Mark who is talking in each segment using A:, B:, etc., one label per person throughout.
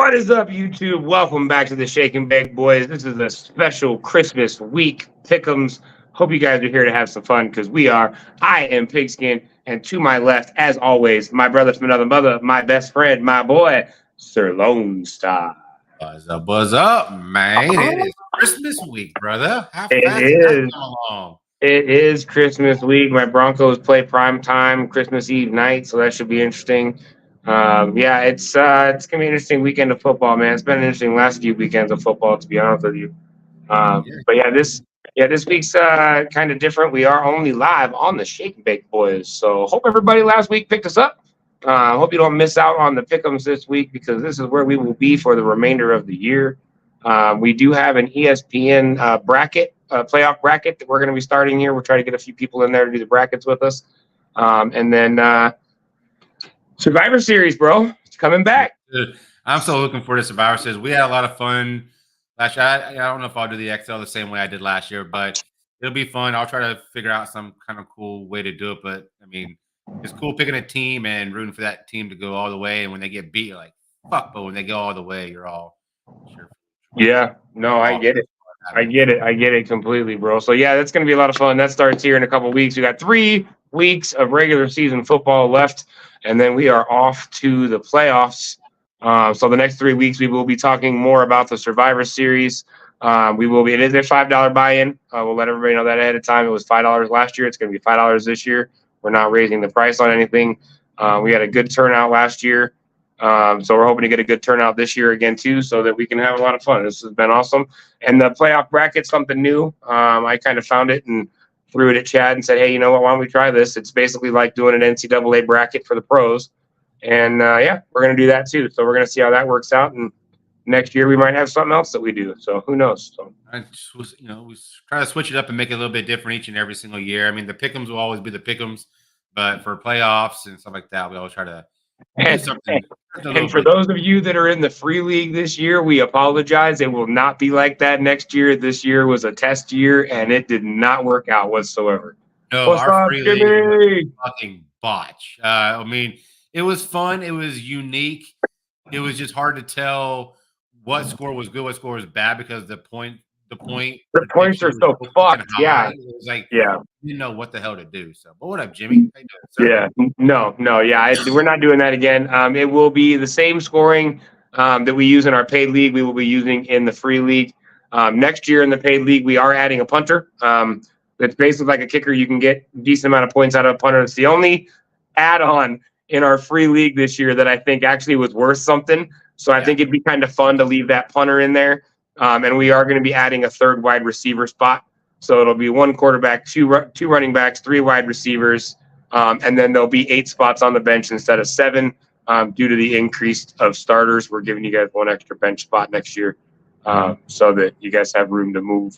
A: What is up, YouTube? Welcome back to the Shake and Bake Boys. This is a special Christmas week pick'ems. Hope you guys are here to have some fun because we are. I am Pigskin, and to my left, as always, my brother from another mother, my best friend, my boy, Sir Lone Star.
B: Buzz up, man. It is Christmas week, brother. How
A: It
B: fast did that
A: is.
B: come along?
A: It is Christmas week. My Broncos play prime time Christmas Eve night, so that should be interesting. Yeah, it's gonna be an interesting weekend of football, man. It's been an interesting last few weekends of football, to be honest with you. But this week's kind of different. We are only live on the Shake and Bake Boys, so hope everybody last week picked us up. Hope you don't miss out on the pick'ems this week because this is where we will be for the remainder of the year. We do have an ESPN bracket, playoff bracket that we're going to be starting here. We'll try to get a few people in there to do the brackets with us, and then Survivor Series, bro, it's coming back.
B: I'm so looking for the Survivor Series. We had a lot of fun last year. I don't know if I'll do the XL the same way I did last year, but it'll be fun. I'll try to figure out some kind of cool way to do it. But I mean, it's cool picking a team and rooting for that team to go all the way. And when they get beat, you're like, fuck. But when they go all the way, you're all sure.
A: Yeah, no, I get it. I get it completely, bro. So yeah, that's going to be a lot of fun. That starts here in a couple of weeks. We got 3 weeks of regular season football left, and then we are off to the playoffs. So the next 3 weeks, we will be talking more about the Survivor Series. It is a $5 buy-in. We'll let everybody know that ahead of time. It was $5 last year. It's going to be $5 this year. We're not raising the price on anything. We had a good turnout last year. So we're hoping to get a good turnout this year again, too, so that we can have a lot of fun. This has been awesome. And the playoff bracket's something new. I kind of found it and threw it at Chad and said, hey, you know what, why don't we try this? It's basically like doing an NCAA bracket for the pros. And, yeah, we're going to do that, too. So we're going to see how that works out. And next year we might have something else that we do. So who knows? So,
B: we try to switch it up and make it a little bit different each and every single year. I mean, the pick'ems will always be the pick'ems, but for playoffs and stuff like that, we always try to do something.
A: And for those of you that are in the free league this year, we apologize. It will not be like that next year. This year was a test year, and it did not work out whatsoever.
B: No, our free league was a fucking botch. I mean, it was fun. It was unique. It was just hard to tell what score was good, what score was bad because the points are
A: so fucked. Yeah,
B: it was like
A: yeah,
B: you didn't know what the hell to do. So, but what up, Jimmy? How you doing,
A: yeah, no, yeah, we're not doing that again. It will be the same scoring that we use in our paid league. We will be using in the free league. Next year in the paid league, we are adding a punter. It's basically like a kicker. You can get a decent amount of points out of a punter. It's the only add-on in our free league this year that I think actually was worth something. So I think it'd be kind of fun to leave that punter in there. And we are going to be adding a 3rd wide receiver spot. So it'll be 1 quarterback, 2 running backs, 3 wide receivers. And then there'll be 8 spots on the bench instead of 7 due to the increase of starters. We're giving you guys 1 extra bench spot next year so that you guys have room to move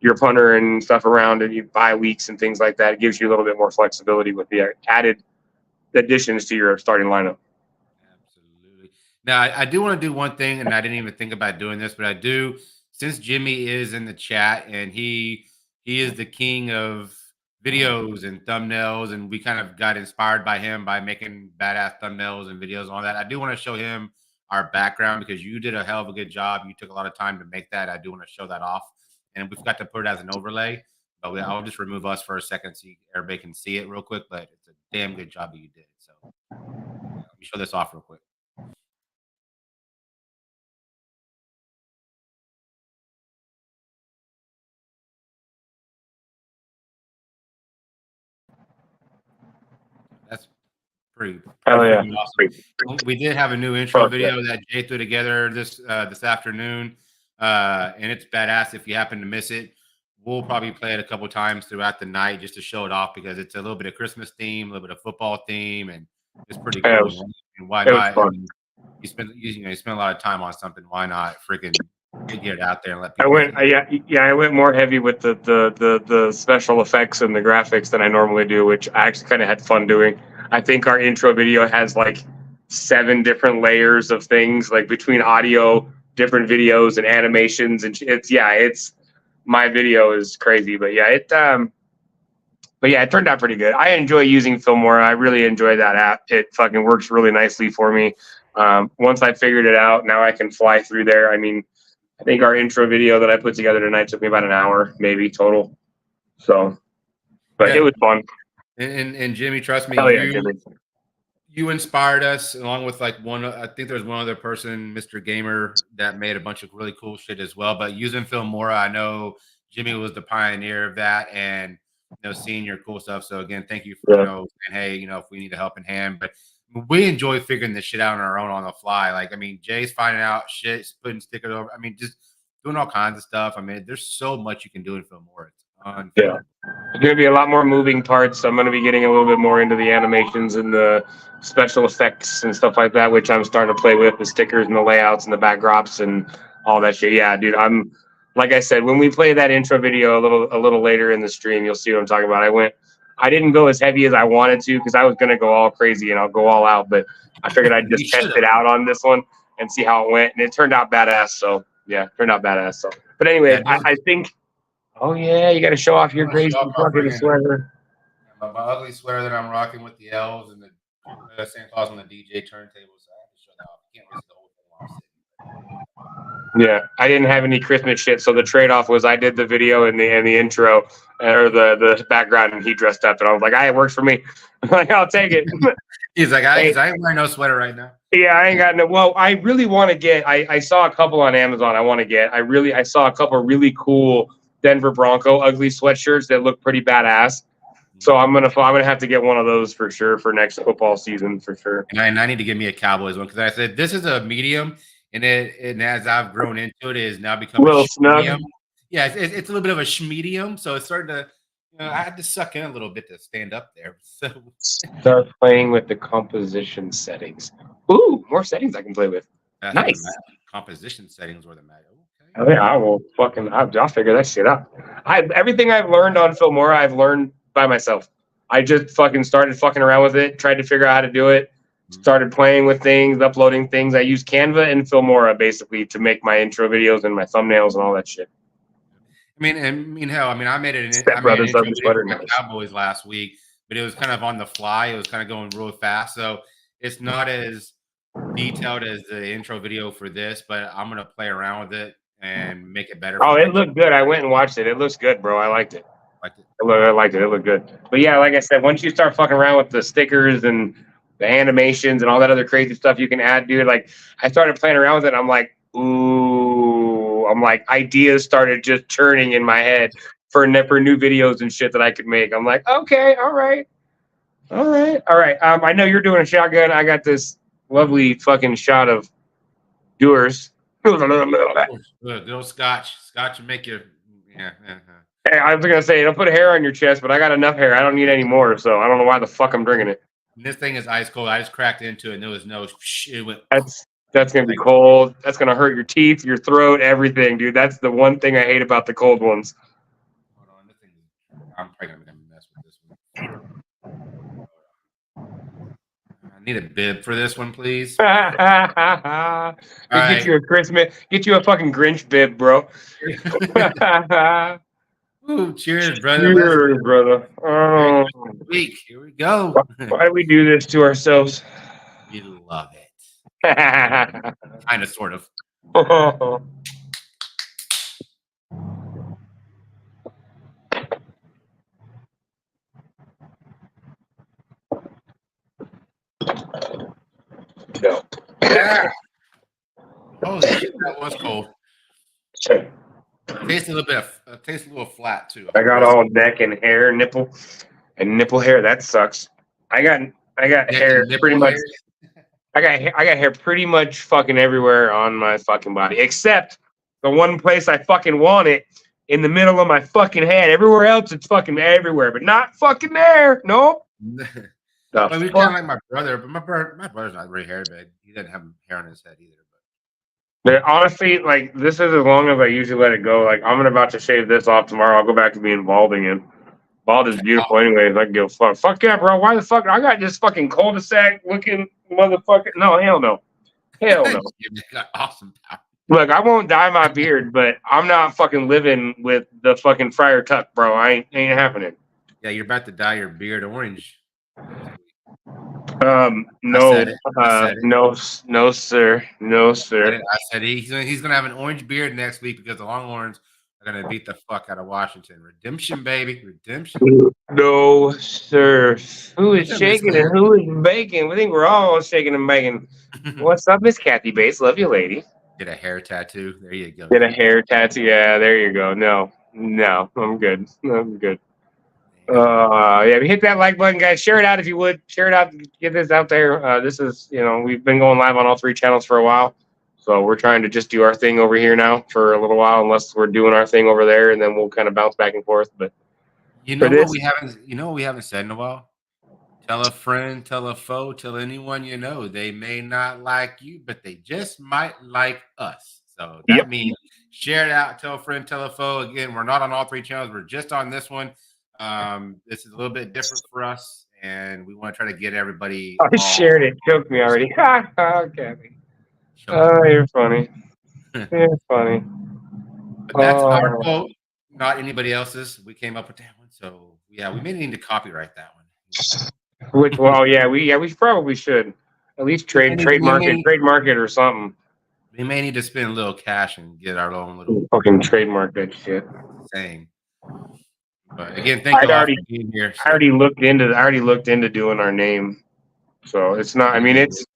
A: your punter and stuff around and you buy weeks and things like that. It gives you a little bit more flexibility with the added additions to your starting lineup.
B: Absolutely. Now, I do want to do one thing, and I didn't even think about doing this, but I do. Since Jimmy is in the chat and he is the king of videos and thumbnails, and we kind of got inspired by him by making badass thumbnails and videos and all that. I do want to show him our background because you did a hell of a good job. You took a lot of time to make that. I do want to show that off, and we've got to put it as an overlay. But I'll just remove us for a second so everybody can see it real quick. But it's a damn good job that you did. So let me show this off real quick. That's pretty awesome. We did have a new intro video that Jay threw together this afternoon, and it's badass. If you happen to miss it, we'll probably play it a couple times throughout the night just to show it off because it's a little bit of Christmas theme, a little bit of football theme, and it's pretty cool. And why not? You spend a lot of time on something. Why not freaking get it out there and let people?
A: I went more heavy with the special effects and the graphics than I normally do, which I actually kind of had fun doing. I think our intro video has like 7 different layers of things, like between audio, different videos, and animations, and it's my video is crazy, but it turned out pretty good. I enjoy using Filmora. I really enjoy that app. It fucking works really nicely for me. Once I figured it out, now I can fly through there. I mean, I think our intro video that I put together tonight took me about an hour, maybe total. So, but it was fun.
B: And Jimmy, trust me,
A: Hell yeah, Jimmy.
B: You inspired us along with like one. I think there's one other person, Mr. Gamer, that made a bunch of really cool shit as well. But using Filmora, I know Jimmy was the pioneer of that, and seeing your cool stuff. So again, thank you for saying, hey, if we need a helping hand, but we enjoy figuring this shit out on our own on the fly. Like, I mean, Jay's finding out shit, putting stickers over. I mean, just doing all kinds of stuff. I mean, there's so much you can do in Filmora.
A: Yeah. There's going to be a lot more moving parts. I'm going to be getting a little bit more into the animations and the special effects and stuff like that, which I'm starting to play with, the stickers and the layouts and the backdrops and all that shit. Yeah, dude, I'm like I said, when we play that intro video a little later in the stream, you'll see what I'm talking about. I didn't go as heavy as I wanted to because I was going to go all crazy and I'll go all out, but I figured I'd just test it out on this one and see how it went, and it turned out badass. So yeah, turned out badass. So, but anyway, I think. Oh yeah, you got to show off your great fucking sweater.
B: My ugly sweater that I'm rocking with the elves and the Santa Claus on the DJ turntable. So I have to show that off. I can't risk the whole thing while I'm sitting.
A: Yeah, I didn't have any Christmas shit, so the trade-off was I did the video and the intro or the background, and he dressed up, and I was like, "It works for me." I'm like, I'll take it.
B: He's like, I ain't wearing no sweater right now.
A: Yeah, I ain't got no. Well, I really want to get. I saw a couple on Amazon. I want to get. I saw a couple really cool Denver Bronco ugly sweatshirts that look pretty badass. So I'm gonna have to get one of those for sure for next football season for sure.
B: And I need to get me a Cowboys one because I said this is a medium, and as I've grown into it, is now become a medium. Yeah, it's a little bit of a schmedium, so it's starting to. I had to suck in a little bit to stand up there. So
A: start playing with the composition settings. Ooh, more settings I can play with. Nice.
B: Composition settings were the matter.
A: Oh, yeah, I'll figure that shit out. Everything I've learned on Filmora, I've learned by myself. I just fucking started fucking around with it, tried to figure out how to do it, started playing with things, uploading things. I use Canva and Filmora basically to make my intro videos and my thumbnails and all that shit.
B: I made it. I made an intro video for my Cowboys last week, but it was kind of on the fly. It was kind of going real fast, so it's not as detailed as the intro video for this. But I'm gonna play around with it and make it better.
A: Oh, it looked good. I went and watched it. It looks good, bro. I liked it. I liked it. It looked good. But yeah, like I said, once you start fucking around with the stickers and the animations and all that other crazy stuff you can add, dude, like I started playing around with it. I'm like, ooh, ideas started just churning in my head for new videos and shit that I could make. I'm like, okay, all right. I know you're doing a shotgun. I got this lovely fucking shot of yours.
B: Little scotch will make you. Yeah.
A: Hey, I was gonna say, don't put hair on your chest, but I got enough hair. I don't need any more, so I don't know why the fuck I'm drinking it.
B: And this thing is ice cold. I just cracked into it, and there was no. It went.
A: That's gonna be cold. That's gonna hurt your teeth, your throat, everything, dude. That's the one thing I hate about the cold ones.
B: Hold on, this thing. I'm probably gonna mess with this one. I need a bib for this one, please.
A: Get you a Christmas. Get you a fucking Grinch bib, bro.
B: Ooh, cheers, brother.
A: Cheers, brother. Oh.
B: Here we go.
A: Why do we do this to ourselves?
B: You love it. Kind of, sort of.
A: No.
B: Yeah. Holy shit, that was cold. Tastes a little flat too.
A: I got all neck and hair, nipple hair. That sucks. I got hair pretty much. I got hair pretty much fucking everywhere on my fucking body, except the one place I fucking want it, in the middle of my fucking head. Everywhere else, it's fucking everywhere, but not fucking there. Nope.
B: Well, we kind of like my brother, but my brother's not really hairy, but he doesn't have hair on his head either.
A: But honestly, like, this is as long as I usually let it go. Like, I'm about to shave this off tomorrow. I'll go back to being bald again. Bald is beautiful anyways. I can give a fuck. Fuck yeah, bro. Why the fuck? I got this fucking cul-de-sac looking motherfucker. No, hell no. Hell no.
B: You got awesome power.
A: Look, I won't dye my beard, but I'm not fucking living with the fucking Friar Tuck, bro. Ain't happening.
B: Yeah, you're about to dye your beard orange.
A: No,
B: said it. I said it.
A: no, sir. No, sir.
B: I said he's gonna have an orange beard next week because the Longhorns are gonna beat the fuck out of Washington. Redemption, baby, redemption.
A: No, sir. Who is
B: What's up, Miss
A: shaking and
B: Claire?
A: who is baking? I think we're all shaking and baking. What's up, Miss Kathy Bates? Love you, lady.
B: Get a hair tattoo. There you go.
A: Get a hair tattoo. Yeah, there you go. No, I'm good. I'm good. Yeah, we hit that like button, guys. Share it out if you would. Share it out. Get this out there. This is, we've been going live on all 3 channels for a while. So we're trying to just do our thing over here now for a little while, unless we're doing our thing over there, and then we'll kind of bounce back and forth. But
B: You
A: for
B: know what
A: this,
B: we haven't said in a while? Tell a friend, tell a foe, tell anyone you know. They may not like you, but they just might like us. So that
A: yep.
B: means share it out, tell a friend, tell a foe. Again, we're not on all 3 channels. We're just on this one. This is a little bit different for us, and we want to try to get everybody.
A: I shared it. Choked me already. Kathy. Oh, you're funny. You're funny.
B: But that's our quote, not anybody else's. We came up with that one. So yeah, we may need to copyright that one.
A: Which, well, yeah, we probably should at least trademark it or something.
B: We may need to spend a little cash and get our own little
A: fucking trademark that shit.
B: Saying. But again, thank you all for being here. So.
A: I already looked into doing our name, so it's not. I mean, it's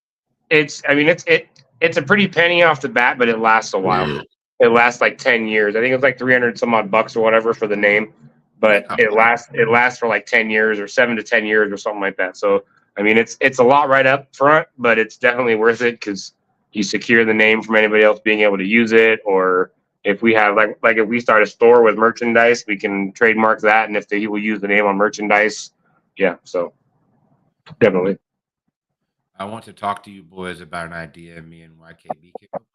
A: a pretty penny off the bat, but it lasts a while. It lasts like 10 years. I think it's like 300 some odd bucks or whatever for the name, but it lasts for like 10 years or 7 to 10 years or something like that. So I mean, it's a lot right up front, but it's definitely worth it because you secure the name from anybody else being able to use it, or if we have like if we start a store with merchandise, we can trademark that, and if he will use the name on merchandise, yeah. So definitely.
B: I want to talk to you boys about an idea me and YKB came up with.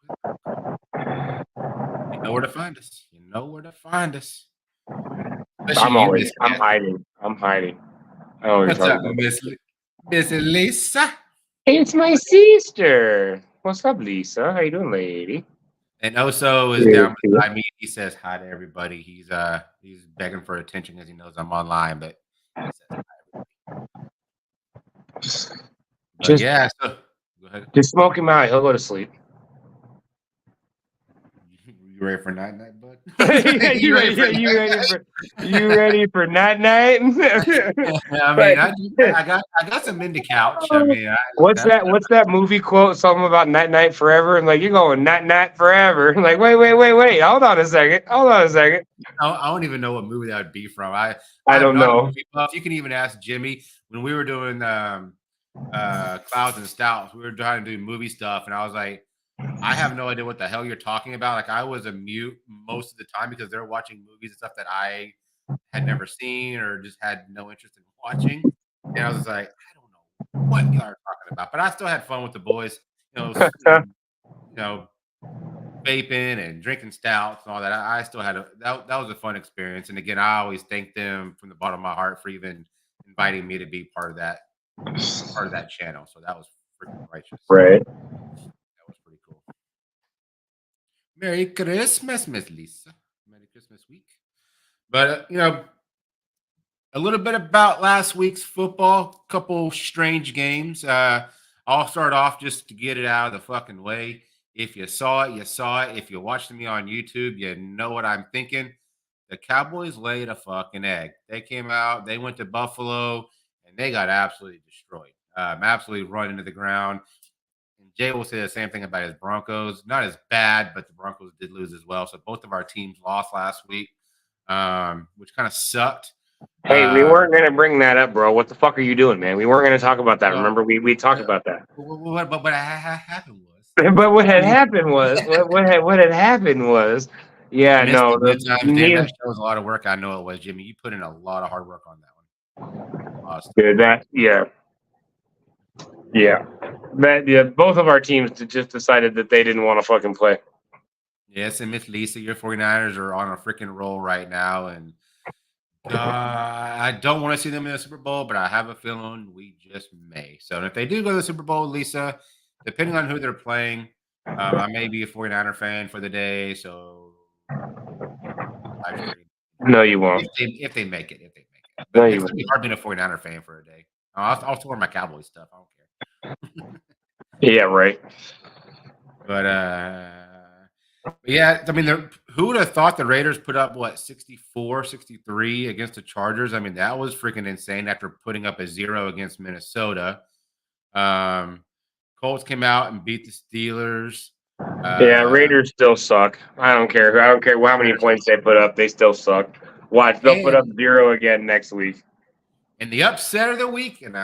B: You know where to find us. You know where to find us.
A: I'm hiding. I always
B: What's up, Miss Lisa?
A: It's my sister. What's up, Lisa? How you doing, lady?
B: And Oso is down beside me. He says hi to everybody. He's begging for attention because he knows I'm online, but he says hi to everybody. Yeah, so go ahead.
A: Just smoke him out. He'll go to sleep.
B: You ready for night, bud?
A: you ready for night? I
B: mean, I got some into couch. I mean,
A: what's that movie quote? Something about night forever, and like you're going night forever. Like wait. Hold on a second.
B: I don't even know what movie that would be from. I
A: don't know.
B: You can even ask Jimmy when we were doing Clouds and Stouts. We were trying to do movie stuff, and I was like, I have no idea what the hell you're talking about. Like I was a mute most of the time because they're watching movies and stuff that I had never seen or just had no interest in watching. And I was like, I don't know what y'all are talking about. But I still had fun with the boys, vaping and drinking stouts and all that. I still had that was a fun experience. And again, I always thank them from the bottom of my heart for even inviting me to be part of that channel. So that was freaking righteous.
A: Right.
B: Merry Christmas, Miss Lisa. Merry Christmas week. But, a little bit about last week's football. Couple strange games. I'll start off just to get it out of the fucking way. If you saw it, you saw it. If you watched me on YouTube, you know what I'm thinking. The Cowboys laid a fucking egg. They came out, they went to Buffalo, and they got absolutely destroyed. Absolutely run into the ground. Jay will say the same thing about his Broncos. Not as bad, but the Broncos did lose as well. So both of our teams lost last week, which kind of sucked.
A: Hey, we weren't going to bring that up, bro. What the fuck are you doing, man? We weren't going to talk about that. Remember, we talked about that.
B: But what happened was.
A: But what had happened was yeah, no.
B: That shows a lot of work. I know it was, Jimmy. You put in a lot of hard work on that one.
A: Awesome. Yeah. Both of our teams just decided that they didn't want to fucking play.
B: Yes, and Miss Lisa, your 49ers are on a freaking roll right now, and I don't want to see them in the Super Bowl, but I have a feeling we just may. So if they do go to the Super Bowl, Lisa, depending on who they're playing, I may be a 49er fan for the day. So
A: no, you won't.
B: If they make it. But it's going to be hard being a 49er fan for a day. I'll still wear my Cowboys stuff. I don't care.
A: Yeah, right.
B: But yeah, I mean, who would have thought the Raiders put up, what, 64, 63 against the Chargers? I mean, that was freaking insane after putting up a 0 against Minnesota. Colts came out and beat the Steelers.
A: Yeah, Raiders still suck. I don't care. I don't care how many points they put up. They still suck. Watch, they'll put up 0 again next week.
B: And the upset of the week, and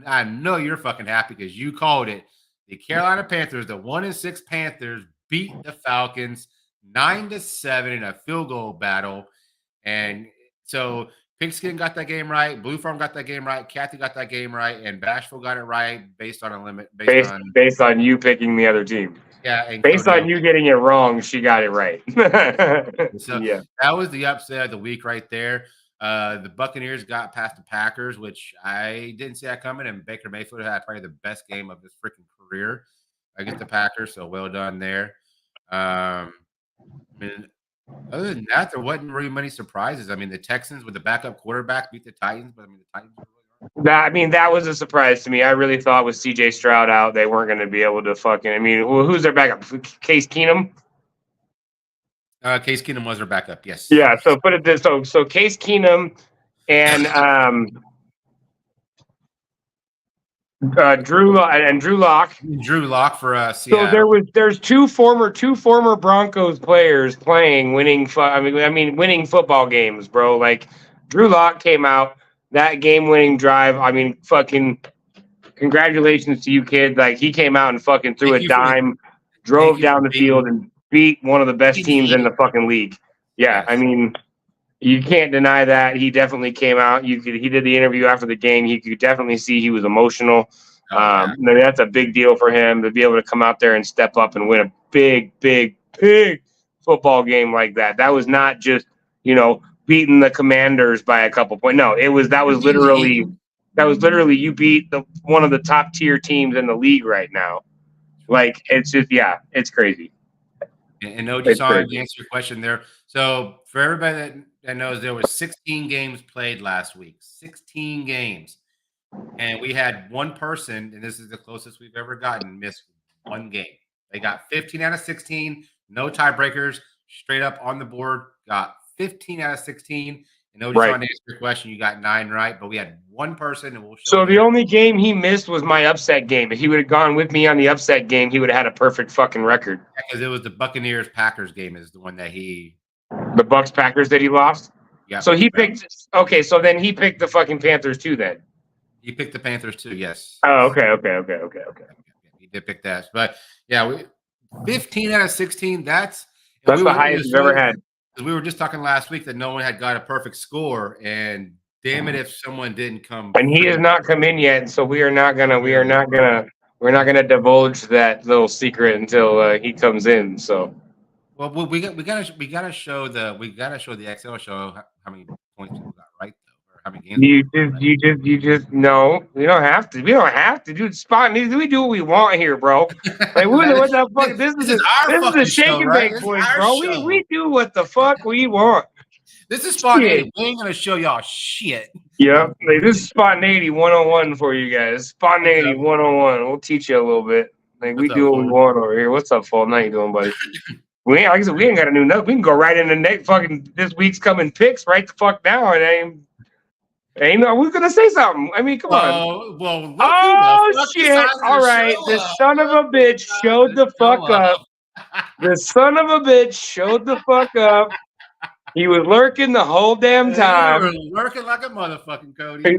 B: I know you're fucking happy because you called it. The Carolina Panthers, the 1-6 Panthers, beat the Falcons 9-7 in a field goal battle. And so Pigskin got that game right, Blue Farm got that game right, Kathy got that game right, and Bashful got it right based on a limit.
A: Based on you picking the other team.
B: Yeah. And
A: based on you getting it wrong, she got it right.
B: So yeah, that was the upset of the week right there. The Buccaneers got past the Packers, which I didn't see that coming, and Baker Mayfield had probably the best game of his freaking career against the Packers, so well done there. I mean, other than that, there wasn't really many surprises. I mean, the Texans with the backup quarterback beat the Titans, but I mean, the Titans were really
A: that was a surprise to me. I really thought with CJ Stroud out, they weren't going to be able to fucking. I mean, who's their backup? Case Keenum.
B: Case Keenum was their backup, yes.
A: Yeah, so put it this so Case Keenum and Drew Lock.
B: Drew Lock for
A: Seattle. So there's two former Broncos players playing winning football games, bro. Like Drew Lock came out that game-winning drive. I mean, fucking congratulations to you, kid. Like he came out and fucking threw a dime, drove down the field and beat one of the best teams in the fucking league. Yeah, I mean, you can't deny that. He definitely came out. He did the interview after the game. You could definitely see he was emotional. I mean, that's a big deal for him to be able to come out there and step up and win a big football game like that. That was not just, beating the Commanders by a couple points. No, that was literally you beat one of the top tier teams in the league right now. Like it's just it's crazy.
B: And OG Song, to answer your question there. So for everybody that knows, there was 16 games played last week. 16 games. And we had one person, and this is the closest we've ever gotten, miss one game. They got 15 out of 16, no tiebreakers, straight up on the board, got 15 out of 16. And OG Song, to answer your question, you got 9 right, but we had one person, and we'll show
A: So the only game he missed was my upset game. If he would have gone with me on the upset game, he would have had a perfect fucking record.
B: Because it was the Buccaneers-Packers game is the one that
A: the Bucs-Packers that he lost? Yeah. So he picked – okay, so then he picked the fucking Panthers too then.
B: He picked the Panthers too, yes.
A: Oh, okay.
B: He did pick that. But, yeah, 15 out of 16, that's
A: the highest we've ever had.
B: We were just talking last week that no one had got a perfect score, and damn it if someone didn't come.
A: And he has not come in yet, so we're not gonna divulge that little secret until he comes in. So,
B: well, we gotta show the Excel show how many points people got right though, or how many games.
A: You just no. We don't have to. We don't have to do spot. We do what we want here, bro. Like what the fuck? This is a shake and bake point, bro. We do what the fuck we want.
B: This is spontaneity. We ain't gonna show y'all shit.
A: Yep. Like, this is spontaneity 101 for you guys. Spontaneity 101. We'll teach you a little bit. Like we do what we want over here. What's up, Fulton? How you doing, buddy? Like I said, we ain't got to do nothing. We can go right into next fucking this week's coming picks right the fuck now. And ain't no, we're gonna say something. I mean, come on.
B: Well,
A: oh shit! All right, the son of a bitch showed the fuck up. The son of a bitch showed the fuck up. He was lurking the whole damn time.
B: He was lurking like a motherfucking Cody.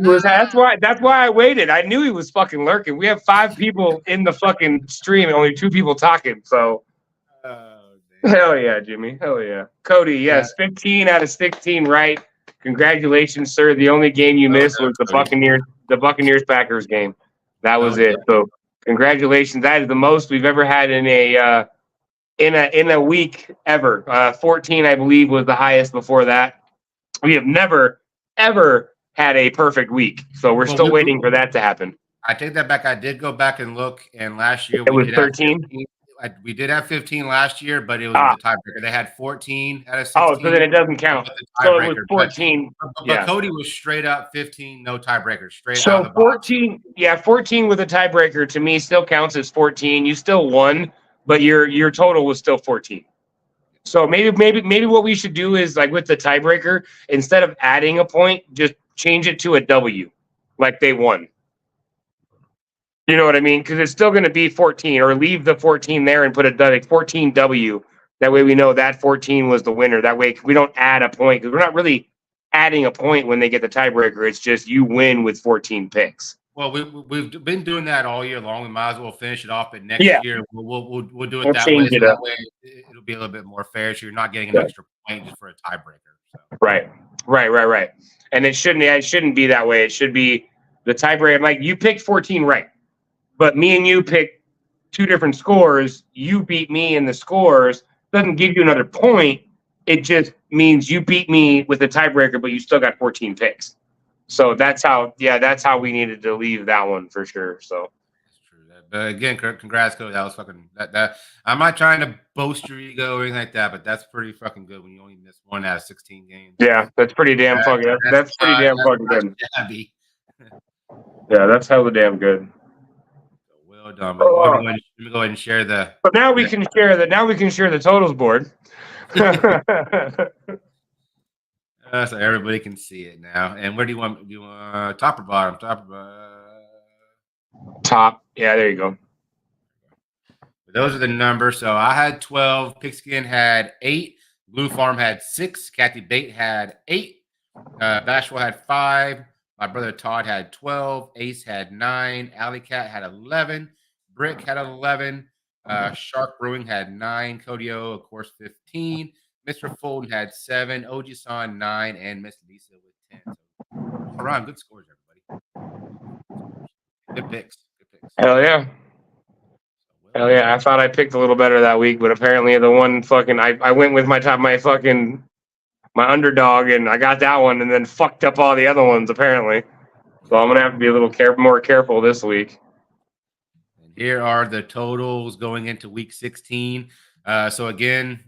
A: That's why I waited. I knew he was fucking lurking. We have 5 people in the fucking stream and only 2 people talking. So, hell yeah, Jimmy. Hell yeah, Cody. Yes, 15 out of 16 right. Congratulations, sir. The only game you missed was the Buccaneers Packers game. That was it. So congratulations. That is the most we've ever had in a week ever. 14, I believe, was the highest before that. We have never, ever had a perfect week. So we're still waiting for that to happen.
B: I take that back. I did go back and look, and last year
A: it was 13.
B: we did have 15 last year, but it was with the tiebreaker. They had 14 out of 16.
A: Oh, so then it doesn't count. So it was 14.
B: But Cody was straight up 15, no tiebreaker, straight out
A: So
B: of the box.
A: 14 with a tiebreaker to me still counts as 14. You still won, but your total was still 14. So maybe what we should do is like with the tiebreaker, instead of adding a point, just change it to a W, like they won. You know what I mean? Because it's still going to be 14, or leave the 14 there and put a 14W. That way we know that 14 was the winner. That way we don't add a point, because we're not really adding a point when they get the tiebreaker. It's just you win with 14 picks.
B: Well, we've been doing that all year long. We might as well finish it off. But next year we'll do it that way. So that way it'll be a little bit more fair. So you're not getting an extra point just for a tiebreaker. So.
A: Right. And it shouldn't be that way. It should be the tiebreaker. Like you picked 14 right, but me and you picked two different scores. You beat me in the scores. Doesn't give you another point. It just means you beat me with the tiebreaker, but you still got 14 picks. So that's how we needed to leave that one for sure. So
B: that's true. But again, congrats, Cody. That was fucking that. I'm not trying to boast your ego or anything like that, but that's pretty fucking good when you only miss 1 out of 16 games.
A: Yeah, that's pretty damn fucking. That's pretty damn fucking good. Yeah, that's hella damn good.
B: Well done. But let me go ahead and share the.
A: But now we can share the. Now we can share the totals board.
B: So everybody can see it now. And where do you want? Do you want top or bottom?
A: Top. Yeah, there you go.
B: Those are the numbers. So I had 12. Pigskin had 8. Blue Farm had 6. Kathy Bate had 8. Bashful had 5. My brother Todd had 12. Ace had 9. Alley Cat had 11. Brick had 11. Shark Brewing had 9. Codio, of course, 15. Mr. Fulton had 7. OG-san 9, and Miss Lisa with 10. So, all around, good scores, everybody. Good picks.
A: Hell yeah. Hell yeah. I thought I picked a little better that week, but apparently the one fucking I went with my underdog, and I got that one and then fucked up all the other ones apparently. So I'm gonna have to be a little more careful this week.
B: And here are the totals going into week 16. So again,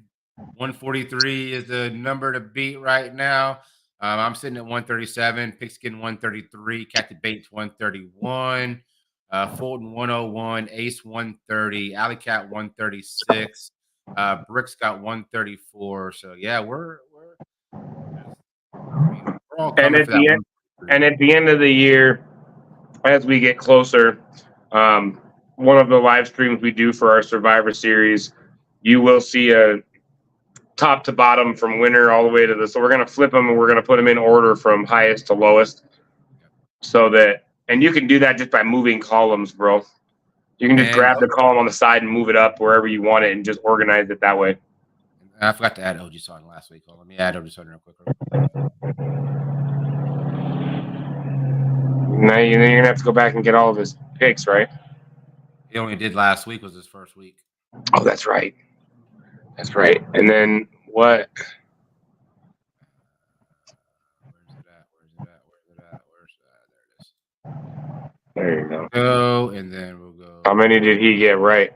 B: 143 is the number to beat right now. I'm sitting at 137. Pigskin 133. Kathy Bates 131. Fulton 101. Ace 130. Alley Cat 136. Brick's got 134. So yeah, we're all coming for that.
A: And at the end of the year, as we get closer, one of the live streams we do for our Survivor Series, you will see a top to bottom from winner all the way to the. So we're gonna flip them and we're gonna put them in order from highest to lowest, so that, and you can do that just by moving columns, bro. You can just grab the column on the side and move it up wherever you want it and just organize it that way.
B: I forgot to add OG-san last week. Let me add OG-san real quick.
A: Now you're gonna have to go back and get all of his picks, right?
B: He only did last week, was his first week.
A: Oh, that's right. That's right. And then what? There you go.
B: Go, and then we'll go.
A: How many did he get right?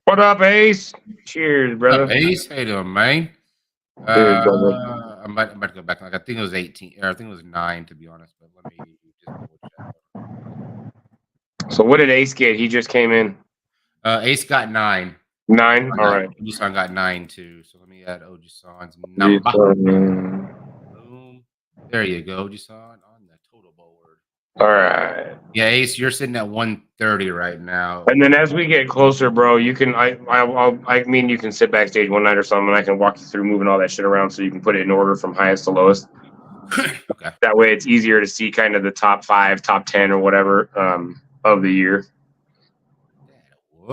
A: What up, Ace? Cheers, brother.
B: What up, Ace? How you doing, man? I'm about to go back. Like, I think it was 18, or I think it was 9, to be honest. But let me just double check.
A: So what did Ace get? He just came in.
B: Ace got 9.
A: 9? All right.
B: OG-san got 9 too. So let me add OG-san's number. Boom. There you go, OG-san on the total board.
A: All right.
B: Yeah, Ace, you're sitting at 130 right now.
A: And then as we get closer, bro, you can I mean you can sit backstage one night or something, and I can walk you through moving all that shit around so you can put it in order from highest to lowest.
B: Okay.
A: That way it's easier to see kind of the top 5, top 10 or whatever of the year.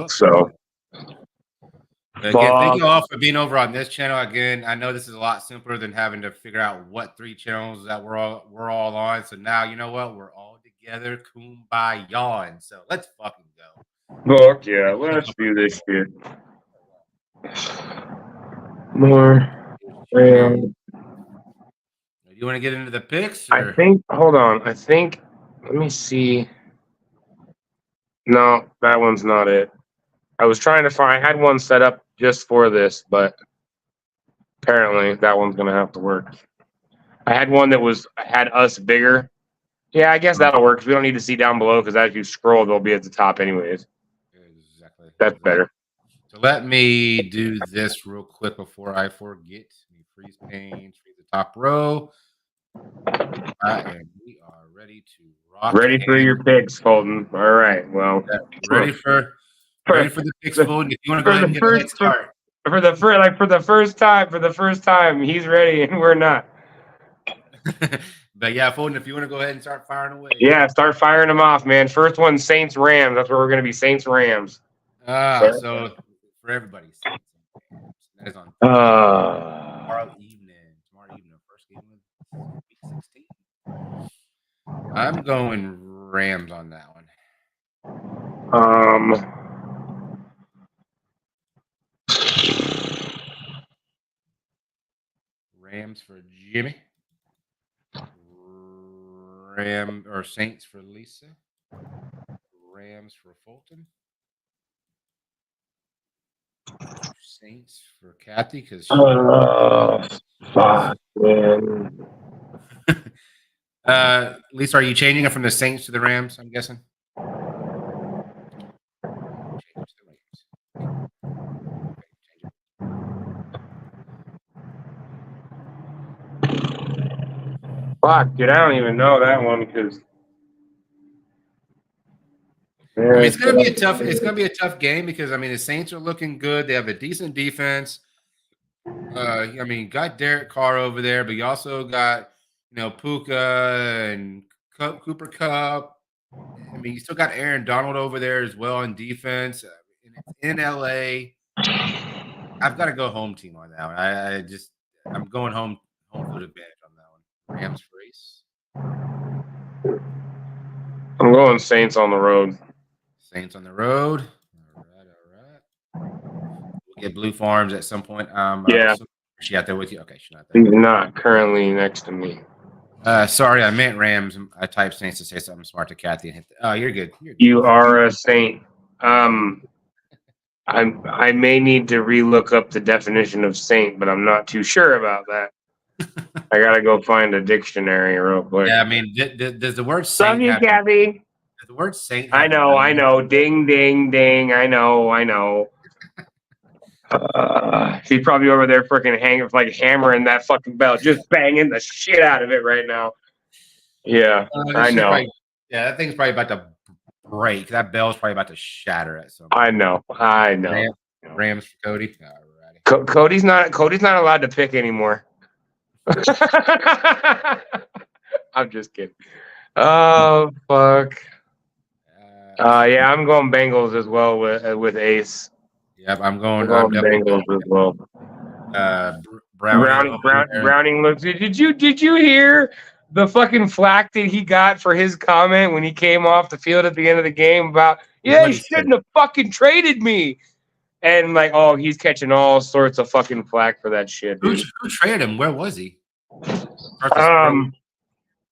A: So
B: again, thank you all for being over on this channel. Again, I know this is a lot simpler than having to figure out what 3 channels that we're all on. So now you know what? We're all together, kumbaya, and so let's fucking go.
A: Fuck yeah, let's do this shit. More.
B: You want to get into the picks? Or?
A: I think. Hold on. I think. Let me see. No, that one's not it. I was trying to find. I had one set up just for this, but apparently that one's gonna have to work. I had one that had us bigger. Yeah, I guess that'll work. 'Cause we don't need to see down below because as you scroll, they'll be at the top anyways.
B: Exactly.
A: That's better.
B: So let me do this real quick before I forget. Let me freeze pane, freeze the top row. And we are ready to rock.
A: Ready for your picks, Fulton. All right. Well,
B: ready for the picks, Fulton. If you want to go ahead and get a head start.
A: For the first time, he's ready and we're not.
B: But yeah, Fulton, if you want to go ahead and start firing away.
A: Yeah, start firing them off, man. First one, Saints Rams. That's where we're going to be. Saints Rams.
B: So for everybody, Saints and Rams. That is on tomorrow evening. First game of week 16. I'm going Rams on that one. Rams for Jimmy. Saints for Lisa. Rams for Fulton. Saints for Kathy because
A: fuck, man.
B: Lisa, are you changing it from the Saints to the Rams? I'm guessing.
A: Fuck, dude, I don't even know that one because
B: it's gonna be a tough. It's gonna be a tough game because the Saints are looking good. They have a decent defense. Got Derek Carr over there, but you also got Puka and Cooper Kupp. You still got Aaron Donald over there as well on defense. In LA, I've got to go home team on that one. I'm going home field advantage on that one. Rams for Ace.
A: I'm going Saints on the road.
B: Saints on the road. All right. We'll get Blue Farms at some point.
A: Yeah.
B: Is she out there with you? Okay, she's not there.
A: She's not currently next to me.
B: Sorry, I meant Rams. I typed Saints to say something smart to Kathy. And oh, you're good.
A: You are a Saint. I may need to relook up the definition of saint, but I'm not too sure about that. I gotta go find a dictionary real quick.
B: Yeah, does the word saint?
A: Love you, Kathy.
B: Does the word saint?
A: I know. Ding, ding, ding. I know. She's probably over there freaking hammering that fucking bell, just banging the shit out of it right now. Yeah, I know.
B: That thing's probably about to break. That bell's probably about to shatter at some point.
A: I know.
B: Rams for Cody. Alrighty.
A: Cody's not allowed to pick anymore. I'm just kidding. Oh fuck. Yeah, I'm going Bengals as well with Ace.
B: Yep, I'm going
A: Bengals as well. Browning looks. Did you hear the fucking flack that he got for his comment when he came off the field at the end of the game about he shouldn't have fucking traded me? And he's catching all sorts of fucking flack for that shit.
B: Who traded him? Where was he?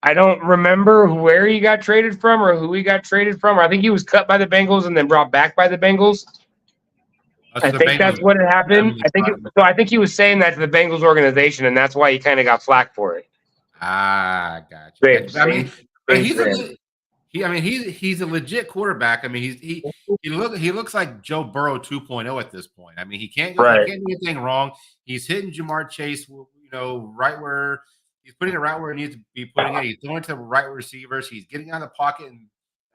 A: I don't remember where he got traded from or who he got traded from. I think he was cut by the Bengals and then brought back by the Bengals. I think that's what had happened. I think he was saying that to the Bengals organization, and that's why he kind of got flack for it.
B: Gotcha. He's a legit quarterback. He looks like Joe Burrow 2.0 at this point. He can't do anything wrong. He's hitting Jamar Chase, right where he's putting it right where he needs to be putting it. He's throwing to the right receivers. He's getting out of the pocket,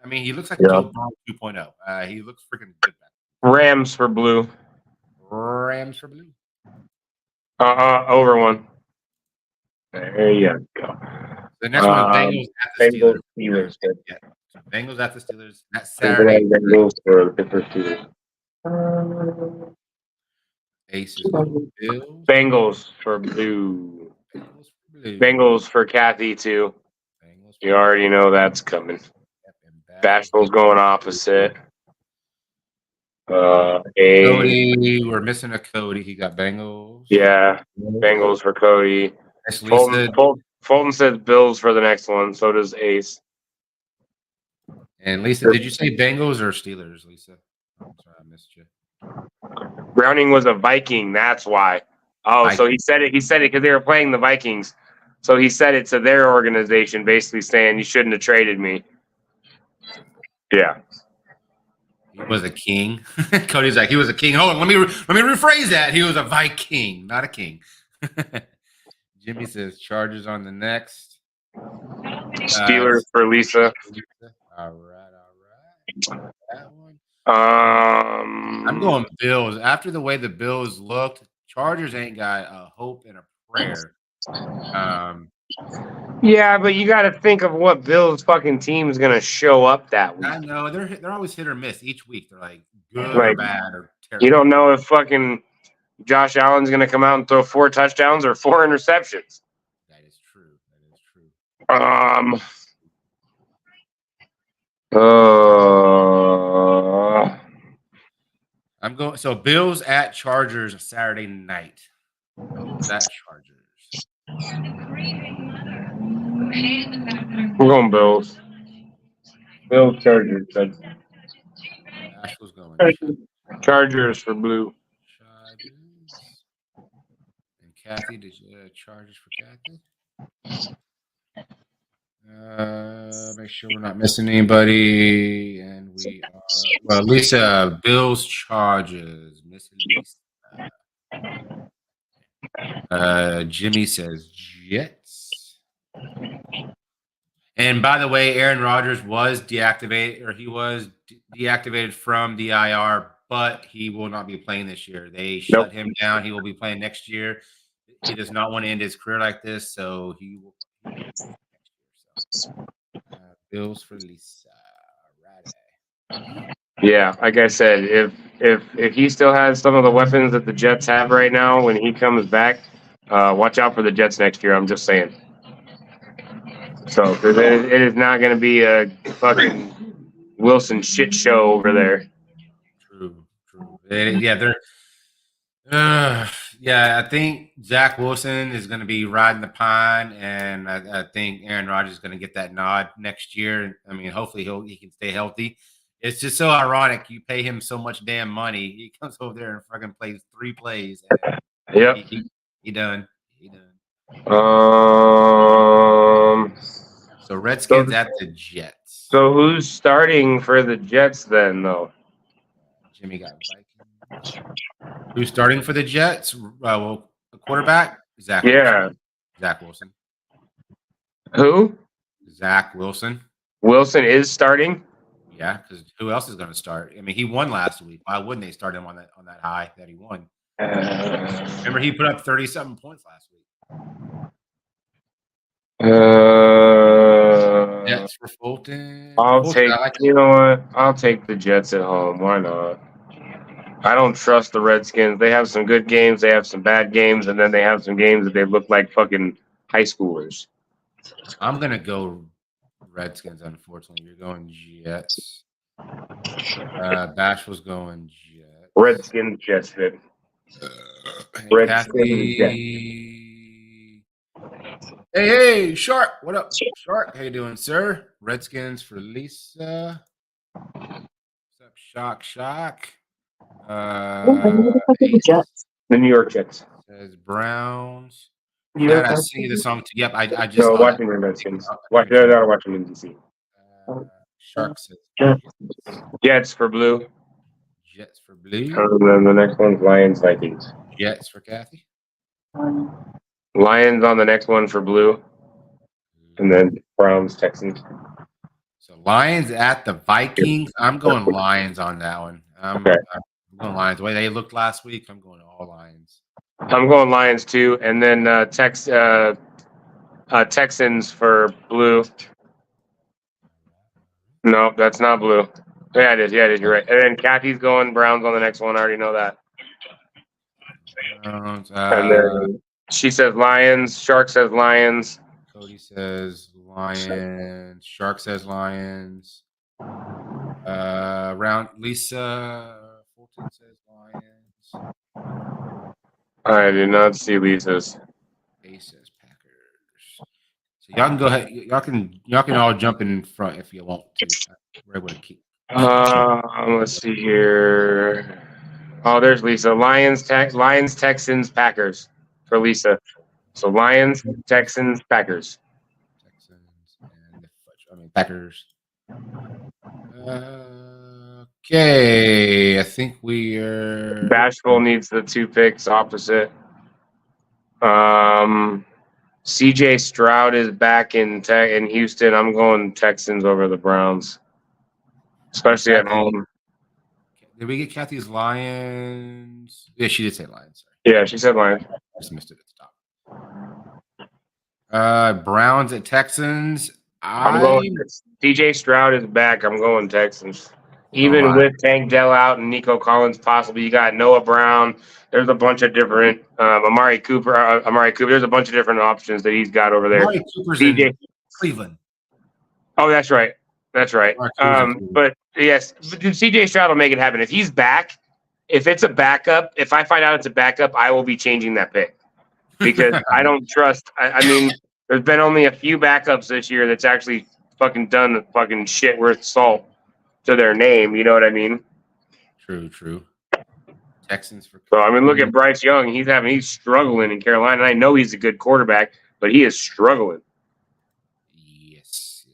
B: and he looks like Joe Burrow 2.0. He looks freaking good back.
A: Rams for blue. Over one. There you go.
B: The next one, Bengals at the Steelers. Bengals at the Steelers. That's Saturday.
A: Bengals for the Steelers.
B: Aces for Bills.
A: Bengals for blue. Bengals for Kathy too. You already know that's coming. Bashful's going opposite.
B: Cody, we're missing a Cody. He got Bengals.
A: Yeah, Bengals for Cody. Fulton says Bills for the next one. So does Ace.
B: And Lisa, did you say Bengals or Steelers, Lisa? I'm sorry, I missed you.
A: Browning was a Viking. That's why. Oh, so he said it. He said it because they were playing the Vikings. So he said it to their organization, basically saying you shouldn't have traded me. Yeah.
B: He was a king. Cody's like, he was a king. Hold on, let me rephrase that. He was a Viking, not a king. Jimmy says Chargers on the next.
A: Steelers for Lisa.
B: All right. That one.
A: I'm
B: I'm going Bills. After the way the Bills looked, Chargers ain't got a hope and a prayer.
A: Yeah, but you got to think of what Bills fucking team is going to show up that week.
B: I know they're always hit or miss each week. They're like good or bad or terrible.
A: You don't know if fucking Josh Allen's going to come out and throw 4 touchdowns or 4 interceptions.
B: That is true. I'm going. So Bills at Chargers Saturday night. Bills at Chargers.
A: We're going Bills. Bills Chargers.
B: Ash was going
A: Chargers for blue.
B: Chargers. And Kathy, did you Chargers for Kathy? Make sure we're not missing anybody. And we are, well, Lisa, Bills, Chargers. Missing Lisa. Jimmy says Jets. And by the way, Aaron Rodgers was deactivated, or he was deactivated from the IR, but he will not be playing this year. They shut him down. He will be playing next year. He does not want to end his career like this, so he will. Bills for Lisa. Right.
A: Yeah, like I said, if he still has some of the weapons that the Jets have right now when he comes back, watch out for the Jets next year. I'm just saying. So it is not going to be a fucking Wilson shit show over there.
B: True. Yeah, I think Zach Wilson is going to be riding the pine, and I think Aaron Rodgers is going to get that nod next year. I mean, hopefully he can stay healthy. It's just so ironic. You pay him so much damn money. He comes over there and fucking plays 3 plays.
A: Yep.
B: He done. So Redskins at the Jets.
A: So who's starting for the Jets then, though?
B: Jimmy got Vikings. Who's starting for the Jets? Well, the quarterback, Zach.
A: Yeah.
B: Wilson. Zach Wilson.
A: Who?
B: Zach Wilson.
A: Wilson is starting.
B: Yeah, because who else is going to start? I mean, he won last week. Why wouldn't they start him on that high that he won? Remember, he put up 37 points last week. Jets for Fulton.
A: You know what? I'll take the Jets at home. Why not? I don't trust the Redskins. They have some good games. They have some bad games. And then they have some games that they look like fucking high schoolers.
B: I'm going to go Redskins, unfortunately. You're going Jets. Bash was going Jets.
A: Redskins, Jets fit.
B: Hey, Shark. What up, Shark? How you doing, sir? Redskins for Lisa. What's up, Shock?
A: The New York Jets.
B: Says Browns. Yeah, I see the song. Yep, I just.
A: No, Washington Redskins. Washington D.C.
B: Shark says
A: Jets for blue.
B: Jets for blue.
A: And then the next one's Lions Vikings.
B: Jets for Kathy.
A: Lions on the next one for blue. And then Browns Texans.
B: So Lions at the Vikings. I'm going Lions on that one. I'm going Lions. The way they looked last week, I'm going all Lions.
A: I'm going Lions too, and then Texans for blue. No, that's not blue. Yeah, it is. You're right. And then Kathy's going Browns on the next one. I already know that.
B: Browns,
A: and then she says Lions. Shark says Lions.
B: Cody says Lions. Shark says Lions. Lisa Fulton says Lions.
A: I did not see Lisa's.
B: Ace says Packers. So y'all can go ahead. Y'all can all jump in front if you want to. We're able to keep.
A: Let's see here. Oh, there's Lisa. Lions, Texans, Packers for Lisa. So Lions, Texans, Packers.
B: Texans and Packers. Okay, I think we are.
A: Bashful needs the 2 picks opposite. CJ Stroud is back in Houston. I'm going Texans over the Browns, especially at home.
B: Did we get Kathy's Lions? Yeah, she did say Lions. Sorry.
A: Yeah, she said Lions.
B: I just missed it at the top. Browns at Texans.
A: I'm going. CJ Stroud is back. I'm going Texans. Even with Tank Dell out and Nico Collins possibly, you got Noah Brown. There's a bunch of different Amari Cooper. There's a bunch of different options that he's got over there.
B: Amari Cooper's in Cleveland.
A: Oh, that's right. That's right. But yes, CJ Stroud will make it happen. If he's back, if it's a backup, if I find out it's a backup, I will be changing that pick because I don't trust. I mean, there's been only a few backups this year that's actually fucking done the fucking shit worth salt to their name. You know what I mean?
B: True. Texans for.
A: So I mean, look at Bryce Young. He's struggling in Carolina. And I know he's a good quarterback, but he is struggling.
B: Yes.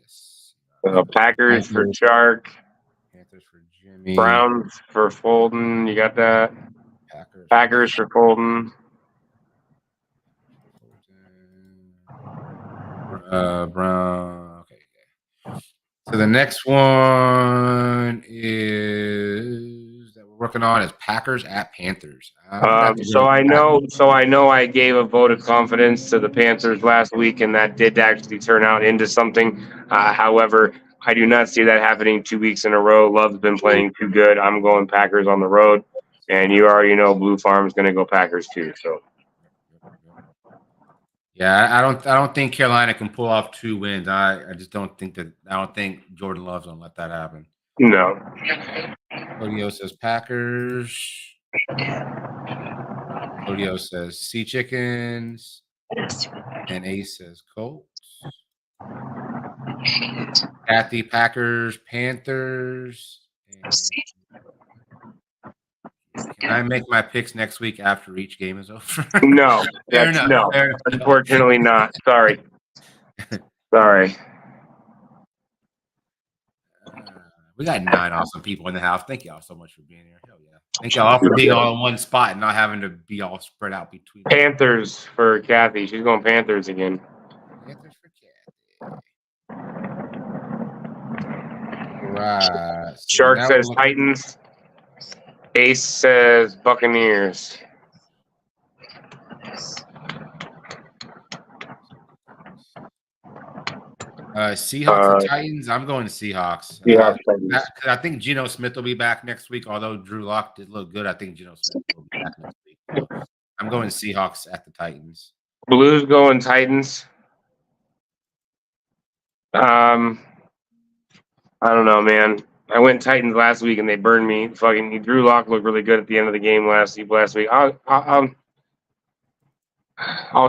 A: Packers for Shark.
B: Panthers for Jimmy.
A: Browns for Fulton. You got that. Packers for Fulton.
B: Brown. Okay. So the next one is that we're working on is Packers at Panthers.
A: So I know I gave a vote of confidence to the Panthers last week, and that did actually turn out into something. However, I do not see that happening 2 weeks in a row. Love's been playing too good. I'm going Packers on the road, and you already know Blue Farm's going to go Packers too. So.
B: Yeah, I don't think Carolina can pull off 2 wins. I just don't think that. I don't think Jordan Love's gonna let that happen.
A: No.
B: Odio says Packers. Odio says Sea Chickens. And Ace says Colts. Kathy Packers, Panthers. Can I make my picks next week after each game is over?
A: No. No. Unfortunately not. Sorry.
B: We got 9 awesome people in the house. Thank y'all so much for being here. Hell yeah. Thank y'all for being all in one spot and not having to be all spread out between.
A: Panthers for Kathy. She's going Panthers again.
B: Panthers for Kathy. Right. So
A: Shark says Titans. Ace says Buccaneers.
B: Seahawks and Titans. I'm going to Seahawks. I think Geno Smith will be back next week. Although Drew Lock did look good, I think Geno Smith will be back next week. So I'm going Seahawks at the Titans.
A: Blues going Titans. I don't know, man. I went Titans last week and they burned me. Fucking Drew Lock looked really good at the end of the game last week. I'll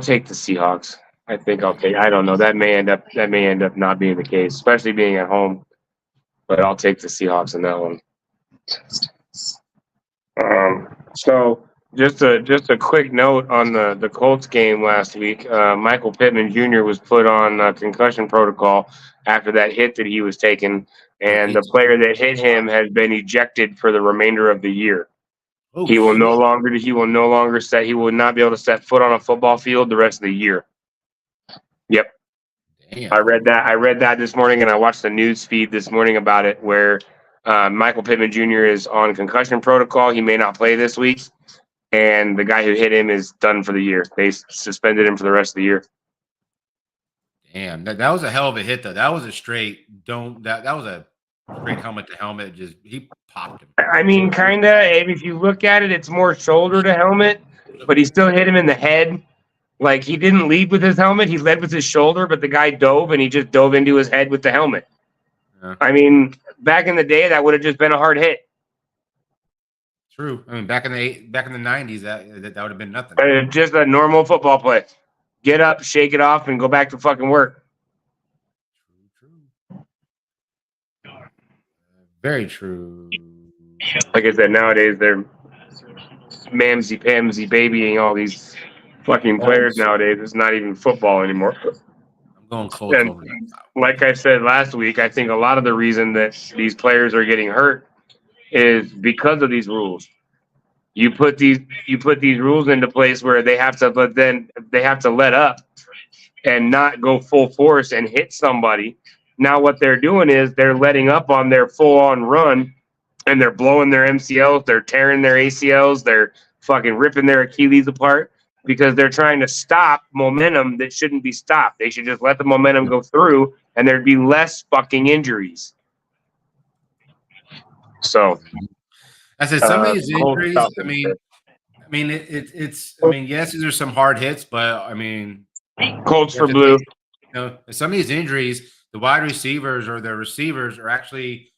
A: take the Seahawks. I think I'll take. I don't know. That may end up not being the case, especially being at home. But I'll take the Seahawks in that one. So just a quick note on the Colts game last week. Michael Pittman Jr. was put on concussion protocol after that hit that he was taking, and the player that hit him has been ejected for the remainder of the year. He will not be able to set foot on a football field the rest of the year. Yep. Damn. I read that this morning, and I watched the news feed this morning about it, where Michael Pittman Jr. is on concussion protocol. He may not play this week, and the guy who hit him is done for the year. They suspended him for the rest of the year.
B: Damn, that was a hell of a hit, though. That was a straight dome. That was a straight helmet to helmet. Just he popped him.
A: I mean, kind of. If you look at it, it's more shoulder to helmet, but he still hit him in the head. Like, he didn't lead with his helmet. He led with his shoulder, but the guy dove, and he just dove into his head with the helmet. Yeah. I mean, back in the day, that would have just been a hard hit.
B: True. I mean, back in the 90s, that would have been nothing.
A: Just a normal football play. Get up, shake it off, and go back to fucking work.
B: True. Very true.
A: Like I said, nowadays they're mamsy pamsy babying all these fucking players nowadays. It's not even football anymore.
B: I'm going Colts
A: And
B: over that.
A: like I said last week, I think a lot of the reason that these players are getting hurt is because of these rules. You put these rules into place where they have to, but then they have to let up and not go full force and hit somebody. Now what they're doing is they're letting up on their full on run, and they're blowing their MCLs, they're tearing their ACLs, they're fucking ripping their Achilles apart because they're trying to stop momentum that shouldn't be stopped. They should just let the momentum go through, and there'd be less fucking injuries. So
B: I said some of these
A: Colts
B: injuries.
A: Falcons.
B: It's. I mean, yes, these are some hard hits, but I mean,
A: Colts
B: you
A: for
B: have to
A: blue.
B: think, some of these injuries, the wide receivers or the receivers are actually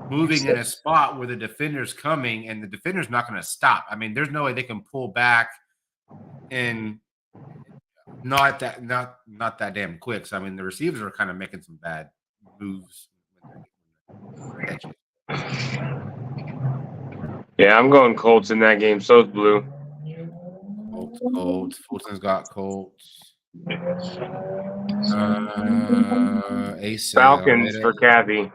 B: moving in a spot where the defender's coming, and the defender's not going to stop. I mean, there's no way they can pull back and not that damn quick. So I mean, the receivers are kind of making some bad moves.
A: Yeah, I'm going Colts in that game. So's blue.
B: Colts. Fulton's got Colts. Ace
A: Falcons for Kathy.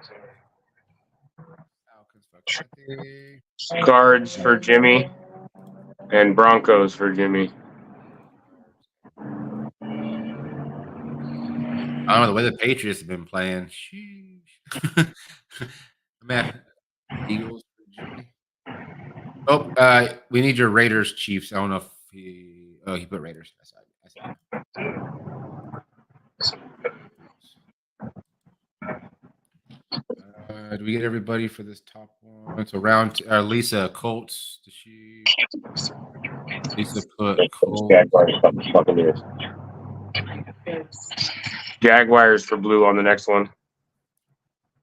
A: Cards for Jimmy. And Broncos for Jimmy.
B: I don't know the way the Patriots have been playing. Man, Eagles for Jimmy. Oh, we need your Raiders, Chiefs. I don't know if he. Oh, he put Raiders. Do we get everybody for this top one? So round Lisa Colts. Does she? Lisa put Colts.
A: Jaguars for blue on the next one.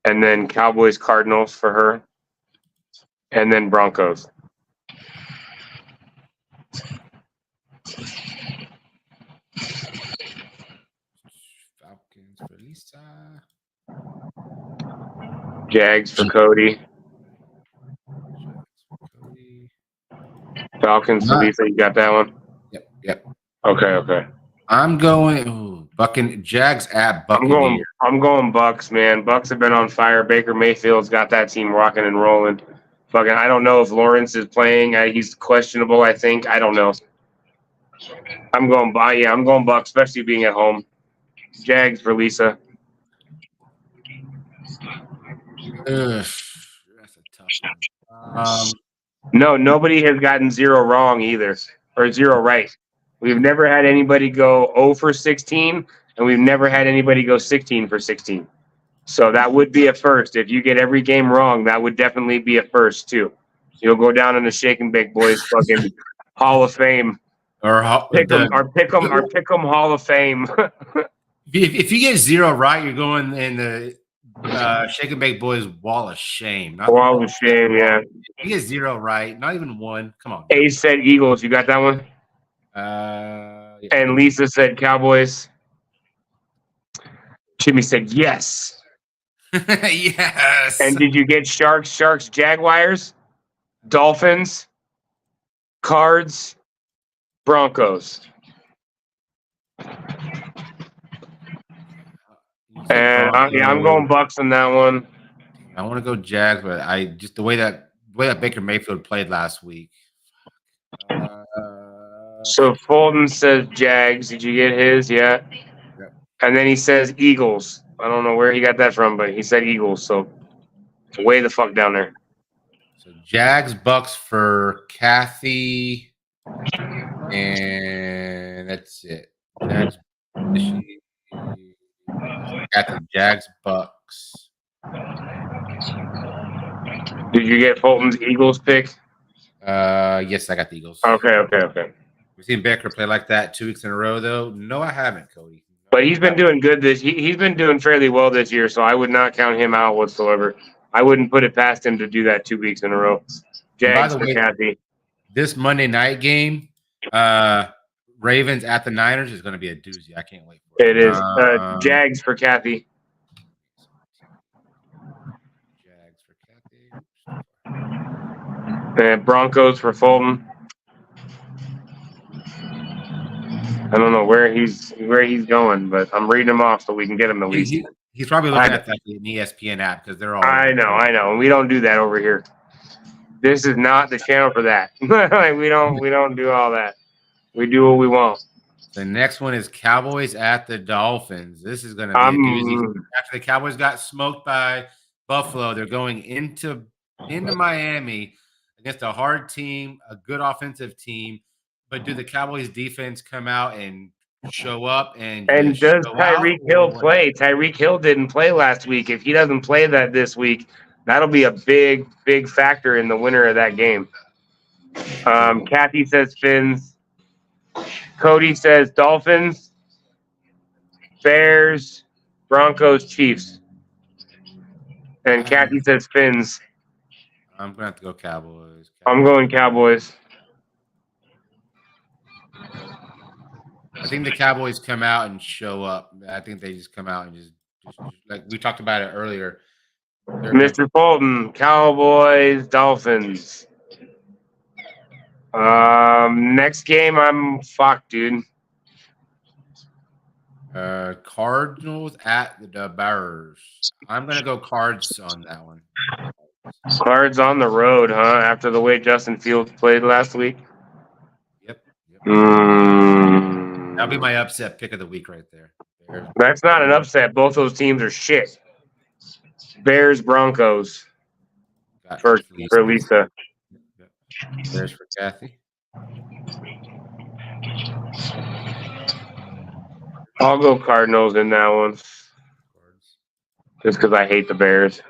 A: And then Cowboys Cardinals for her. And then Broncos.
B: Falcons for Lisa.
A: Jags for Cody. Falcons for Lisa. You got that one?
B: Yep.
A: Okay.
B: I'm going Jags at Buccaneers.
A: I'm going Bucks, man. Bucks have been on fire. Baker Mayfield's got that team rocking and rolling. Fucking, I don't know if Lawrence is playing. He's questionable, I think. I don't know. I'm going Bucks, especially being at home. Jags for Lisa.
B: That's a tough one.
A: No, nobody has gotten 0 wrong either, or 0 right. We've never had anybody go 0 for 16, and we've never had anybody go 16 for 16. So that would be a first. If you get every game wrong, that wowould definitely be a first too. You'll go down in the Shake and Bake Boys fucking Hall of Fame. Or pick 'em Hall of Fame.
B: If you get 0 right, you're going in the Shake and Bake Boys Wall of Shame.
A: Wall of Shame, yeah.
B: If you get 0 right, not even 1. Come on.
A: Ace said Eagles. You got that one?
B: Yeah.
A: And Lisa said Cowboys. Jimmy said yes.
B: Yes.
A: And did you get Sharks, Jaguars, Dolphins, Cards, Broncos? And I'm going Bucks on that one.
B: I want to go Jags, but I just the way that Baker Mayfield played last week.
A: So Fulton says Jags. Did you get his? Yeah.
B: Yep.
A: And then he says Eagles. I don't know where he got that from, but he said Eagles. So way the fuck down there.
B: So Jags, Bucks for Kathy, and that's it. Jags, Kathy, Jags, Bucks.
A: Did you get Fulton's Eagles pick?
B: Yes, I got the Eagles.
A: Okay.
B: We've seen Baker play like that 2 weeks in a row, though. No, I haven't, Cody.
A: But he's been doing good he's been doing fairly well this year, so I would not count him out whatsoever. I wouldn't put it past him to do that 2 weeks in a row. Jags for Kathy.
B: This Monday night game, Ravens at the Niners is going to be a doozy. I can't wait for it.
A: It is. Jags for Kathy.
B: Jags Next for Kathy.
A: And Broncos for Fulton. I don't know where he's going, but I'm reading him off so we can get him at least.
B: He's probably looking at that in the ESPN app because they're all.
A: I know. We don't do that over here. This is not the channel for that. Like, we don't do all that. We do what we want.
B: The next one is Cowboys at the Dolphins. This is going to be a doozy. After the Cowboys got smoked by Buffalo, they're going into Miami against a hard team, a good offensive team. But do the Cowboys defense come out and show up? And
A: does Tyreek Hill play? Tyreek Hill didn't play last week. If he doesn't play that this week, that'll be a big factor in the winner of that game. Kathy says Fins. Cody says Dolphins, Bears, Broncos, Chiefs. And Kathy says Fins.
B: I'm going to have to go Cowboys.
A: I'm going Cowboys.
B: I think the Cowboys come out and show up. I think they just come out and just like we talked about it earlier.
A: Mr. Fulton, Cowboys, Dolphins. Next game, I'm fucked, dude.
B: Cardinals at the Bears. I'm gonna go Cards on that one.
A: Cards on the road, huh? After the way Justin Fields played last week.
B: Yep. That'll be my upset pick of the week right there. Bears.
A: That's not an upset. Both those teams are shit. Bears, Broncos. For Lisa.
B: Yep. Bears for Kathy.
A: I'll go Cardinals in that one. Just because I hate the Bears.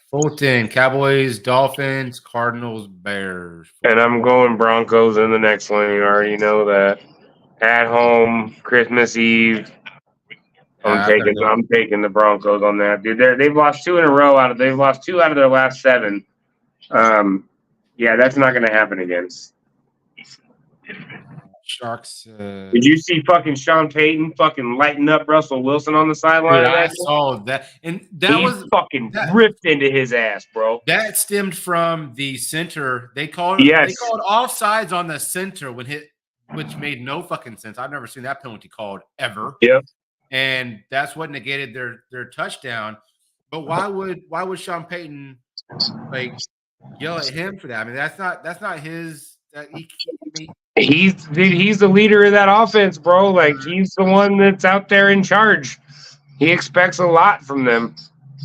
B: Fulton, Cowboys, Dolphins, Cardinals, Bears.
A: And I'm going Broncos in the next one. You already know that. At home, Christmas Eve. I'm taking the Broncos on that, dude. They've lost two in a row they've lost two out of their last 7. Yeah, that's not going to happen again.
B: Sharks.
A: Did you see fucking Sean Payton fucking lighting up Russell Wilson on the sideline?
B: I saw that, and that was
A: fucking ripped into his ass, bro.
B: That stemmed from the center. They called offsides on the center which made no fucking sense. I've never seen that penalty called ever.
A: Yep.
B: And that's what negated their touchdown. But why would Sean Payton like yell at him for that? I mean, that's not his.
A: He's the leader of that offense, bro. Like, he's the one that's out there in charge. He expects a lot from them.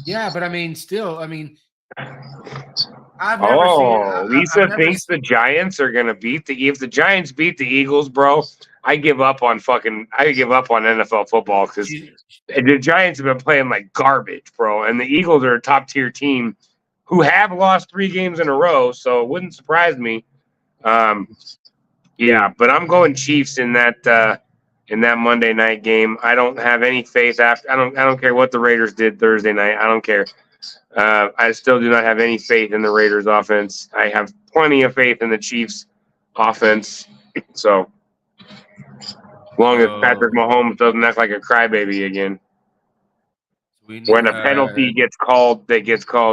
B: Yeah, but I mean, still, I mean, I've never seen.
A: Lisa thinks the Giants are gonna if the Giants beat the Eagles, bro. I give up on NFL football because the Giants have been playing like garbage, bro. And the Eagles are a top tier team who have lost 3 games in a row, so it wouldn't surprise me. Yeah, but I'm going Chiefs in that Monday night game. I don't have any faith I don't care what the Raiders did Thursday night. I don't care. I still do not have any faith in the Raiders offense. I have plenty of faith in the Chiefs offense. So as long as Patrick Mahomes doesn't act like a crybaby again. When a penalty gets called,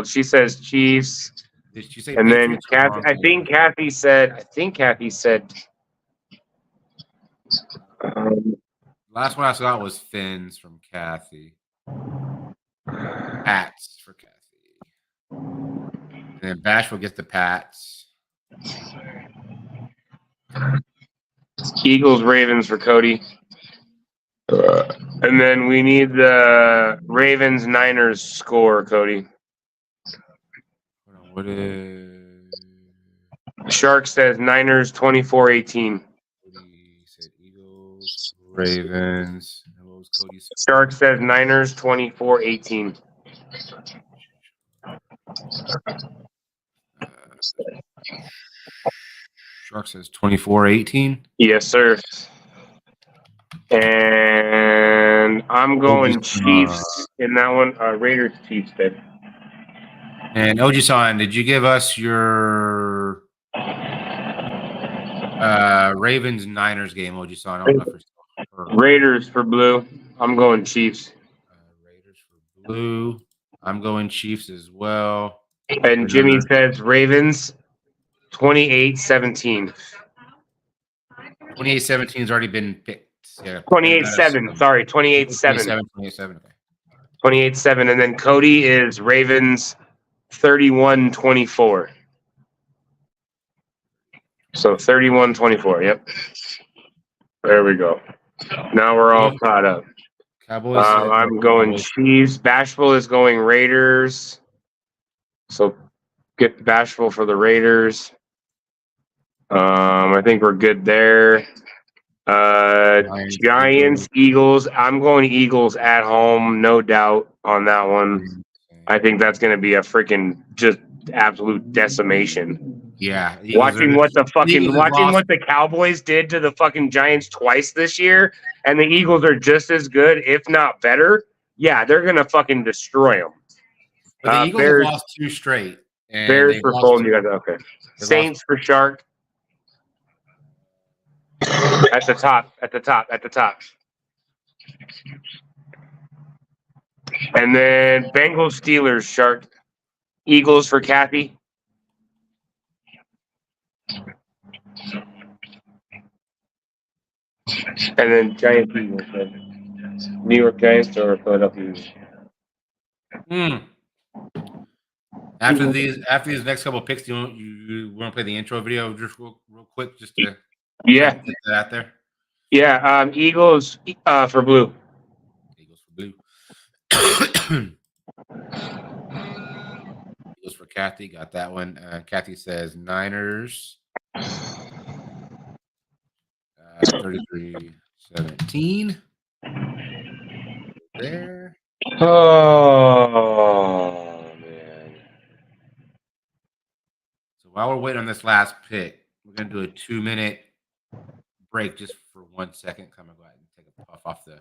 A: she says Chiefs.
B: Did she say?
A: And then Kathy, I think Kathy said.
B: Last one I saw was Fins from Kathy. Pats for Kathy. And then Bashful gets the Pats.
A: Eagles, Ravens for Cody. And then we need the Ravens, Niners score, Cody.
B: What is...
A: Shark says Niners 24-18.
B: Cody said Eagles, Ravens. What was Cody said?
A: Shark says Niners 24-18.
B: Shark says 24-18.
A: Yes, sir. And I'm going Chiefs in that one. Raiders, Chiefs, then.
B: And Oji-san, did you give us your Ravens Niners game, Oji-san?
A: Raiders for blue. I'm going Chiefs.
B: Raiders Steelers for blue. I'm going Chiefs as well.
A: And Jimmy says Ravens 28-17.
B: 28-17 has already been picked. Yeah,
A: 28-7. Sorry, 28-7.
B: 28-7. Okay.
A: 28-7. And then Cody is Ravens 31-24. So 31-24. Yep. There we go. Now we're all caught up.
B: Cowboys.
A: I'm going Chiefs. Bashful is going Raiders. So get Bashful for the Raiders. I think we're good there. Giants, Eagles. I'm going Eagles at home, no doubt on that one. I think that's going to be a freaking just absolute decimation.
B: Yeah.
A: Watching what the Cowboys did to the fucking Giants twice this year, and the Eagles are just as good, if not better. Yeah, they're going to fucking destroy them.
B: But the Eagles have lost 2 straight. And
A: Bears for Fulton, you guys. Okay. Saints for Shark. At the top. And then Bengals, Steelers, Shark. Eagles for Kathy. And then Giants, Eagles. New York Giants or Philadelphia Eagles?
B: After these next couple of picks, do you want to play the intro video just real quick, just to get that out there?
A: Yeah, Eagles for blue.
B: Eagles for blue. Eagles for Kathy. Got that one. Kathy says Niners. 33-17. There.
A: Oh man.
B: So while we're waiting on this last pick, we're gonna do a 2-minute break just for 1 second. Come and go ahead and take a puff off the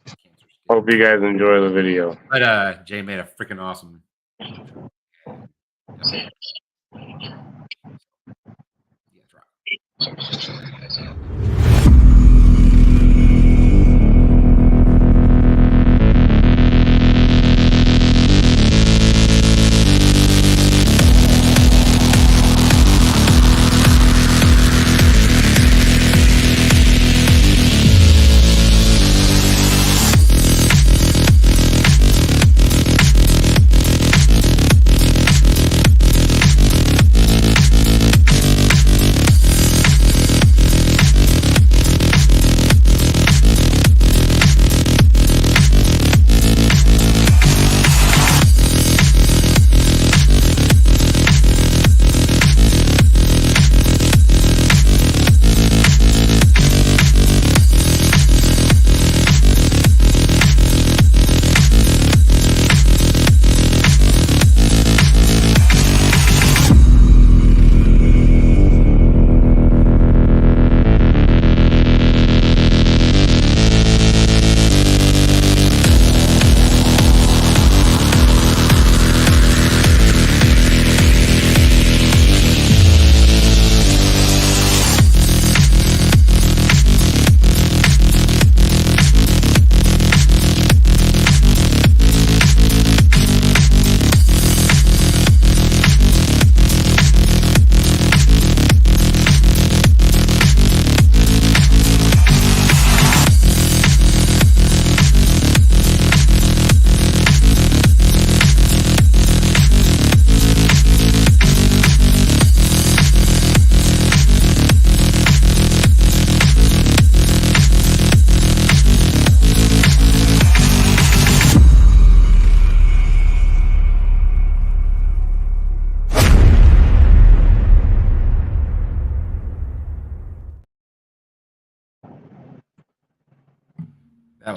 B: cancer.
A: Hope you guys enjoy the video.
B: But Jay made a freaking awesome.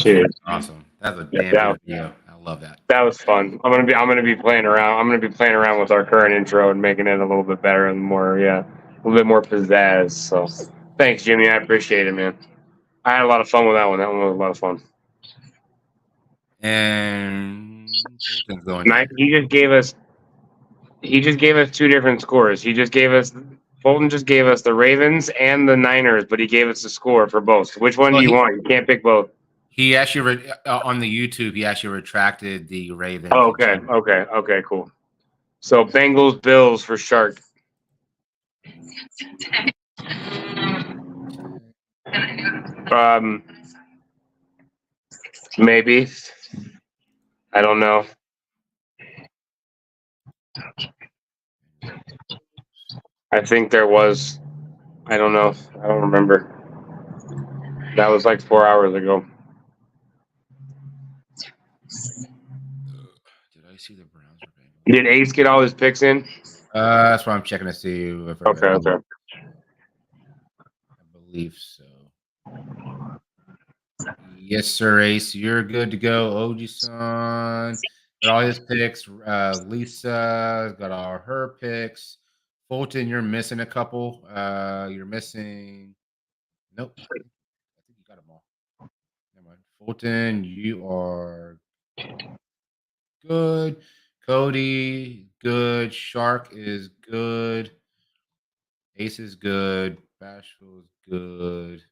B: That was awesome. That's a damn good video. I love that.
A: That was fun. I'm gonna be playing around. I'm gonna be playing around with our current intro and making it a little bit better and more, a little bit more pizzazz. So, thanks, Jimmy. I appreciate it, man. I had a lot of fun with that one. That one was a lot of fun.
B: And
A: he just gave us 2 different scores. Fulton just gave us the Ravens and the Niners, but he gave us the score for both. Which one do you want? You can't pick both.
B: He actually on the YouTube. He actually retracted the Ravens.
A: Oh, okay, cool. So Bengals, Bills for Shark. Maybe. I don't know. I think there was. I don't know. I don't remember. That was like 4 hours ago.
B: Did I see the Browns or Bengals?
A: Did Ace get all his picks in?
B: That's why I'm checking to see if
A: Okay.
B: I believe so. Yes, sir, Ace. You're good to go. Oji-san got all his picks. Lisa got all her picks. Fulton, you're missing a couple. You're missing. Nope. I think you got them all. Never mind. Fulton, you are good. Cody, good. Shark is good. Ace is good. Bashful is good.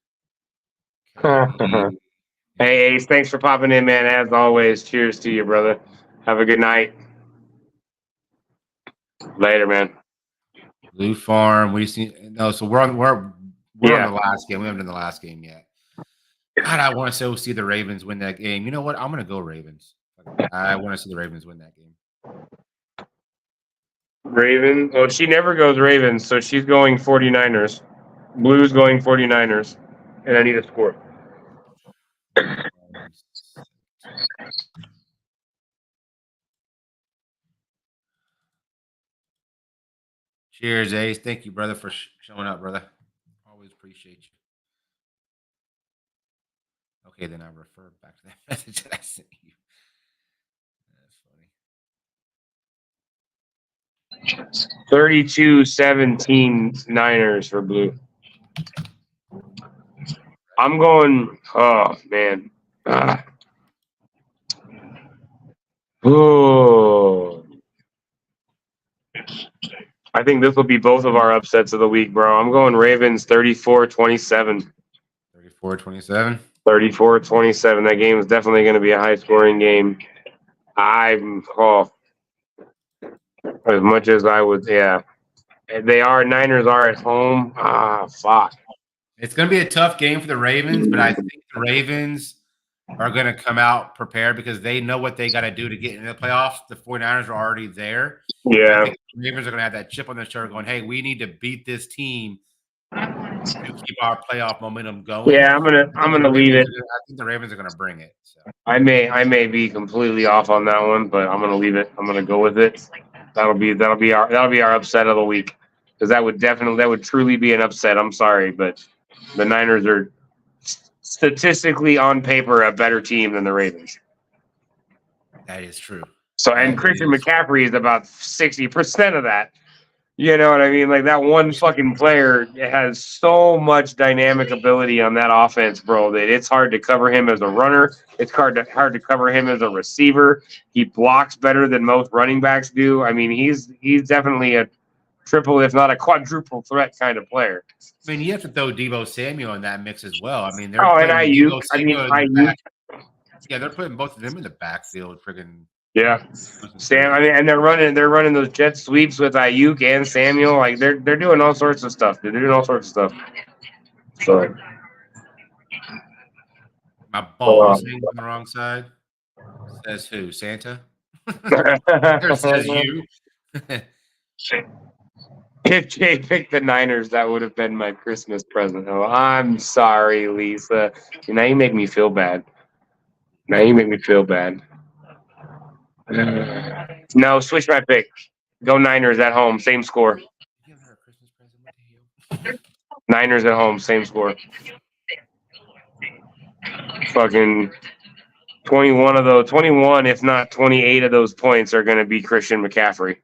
B: Katie,
A: Hey, Ace, thanks for popping in, man. As always, cheers to you, brother. Have a good night. Later, man.
B: Blue Farm. We see no. So we're on the last game. We haven't done the last game yet. God, I want to so see the Ravens win that game. You know what? I'm gonna go Ravens. I want to see the Ravens win that game.
A: Ravens. Well, she never goes Ravens, so she's going 49ers. Blue's going 49ers. And I need a score.
B: Cheers, Ace. Thank you, brother, for showing up, brother. Always appreciate you. Okay, then I refer back to that message that I sent you. That's funny.
A: 32-17 Niners for Blue. I'm going. Oh man. Oh. I think this will be both of our upsets of the week, bro. I'm going Ravens 34-27.
B: 34-27.
A: 34-27. That game is definitely going to be a high-scoring game. As much as I would, yeah. Niners are at home. Fuck.
B: It's going to be a tough game for the Ravens, but I think the Ravens are going to come out prepared because they know what they got to do to get into the playoffs. The 49ers are already there.
A: Yeah.
B: I think the Ravens are going to have that chip on their shoulder going, hey, we need to beat this team to keep our playoff momentum going.
A: Yeah, I'm gonna leave it.
B: I think the Ravens are going to bring it. So.
A: I may be completely off on that one, but I'm gonna leave it. I'm gonna go with it. That'll be our upset of the week because that would truly be an upset. I'm sorry, but the Niners are statistically on paper a better team than the Ravens.
B: That is true.
A: So, and Christian McCaffrey is about 60% of that. You know what I mean? Like that one fucking player has so much dynamic ability on that offense, bro, that it's hard to cover him as a runner. It's hard to cover him as a receiver. He blocks better than most running backs do. I mean, he's definitely a triple, if not a quadruple threat kind of player.
B: I mean, you have to throw Deebo Samuel in that mix as well. I mean,
A: and Ayuk.
B: Yeah, they're putting both of them in the backfield, friggin'.
A: Yeah, and they're running those jet sweeps with Ayuk and Samuel. Like they're doing all sorts of stuff. They're doing all sorts of stuff. So
B: my ball is on the wrong side. Says who? Santa? Or says you?
A: If Jay picked the Niners, that would have been my Christmas present. Oh, I'm sorry, Lisa. Now you make me feel bad. No, switch my pick. Go Niners at home, same score. Niners at home, same score. Fucking 21, if not 28 of those points are going to be Christian McCaffrey.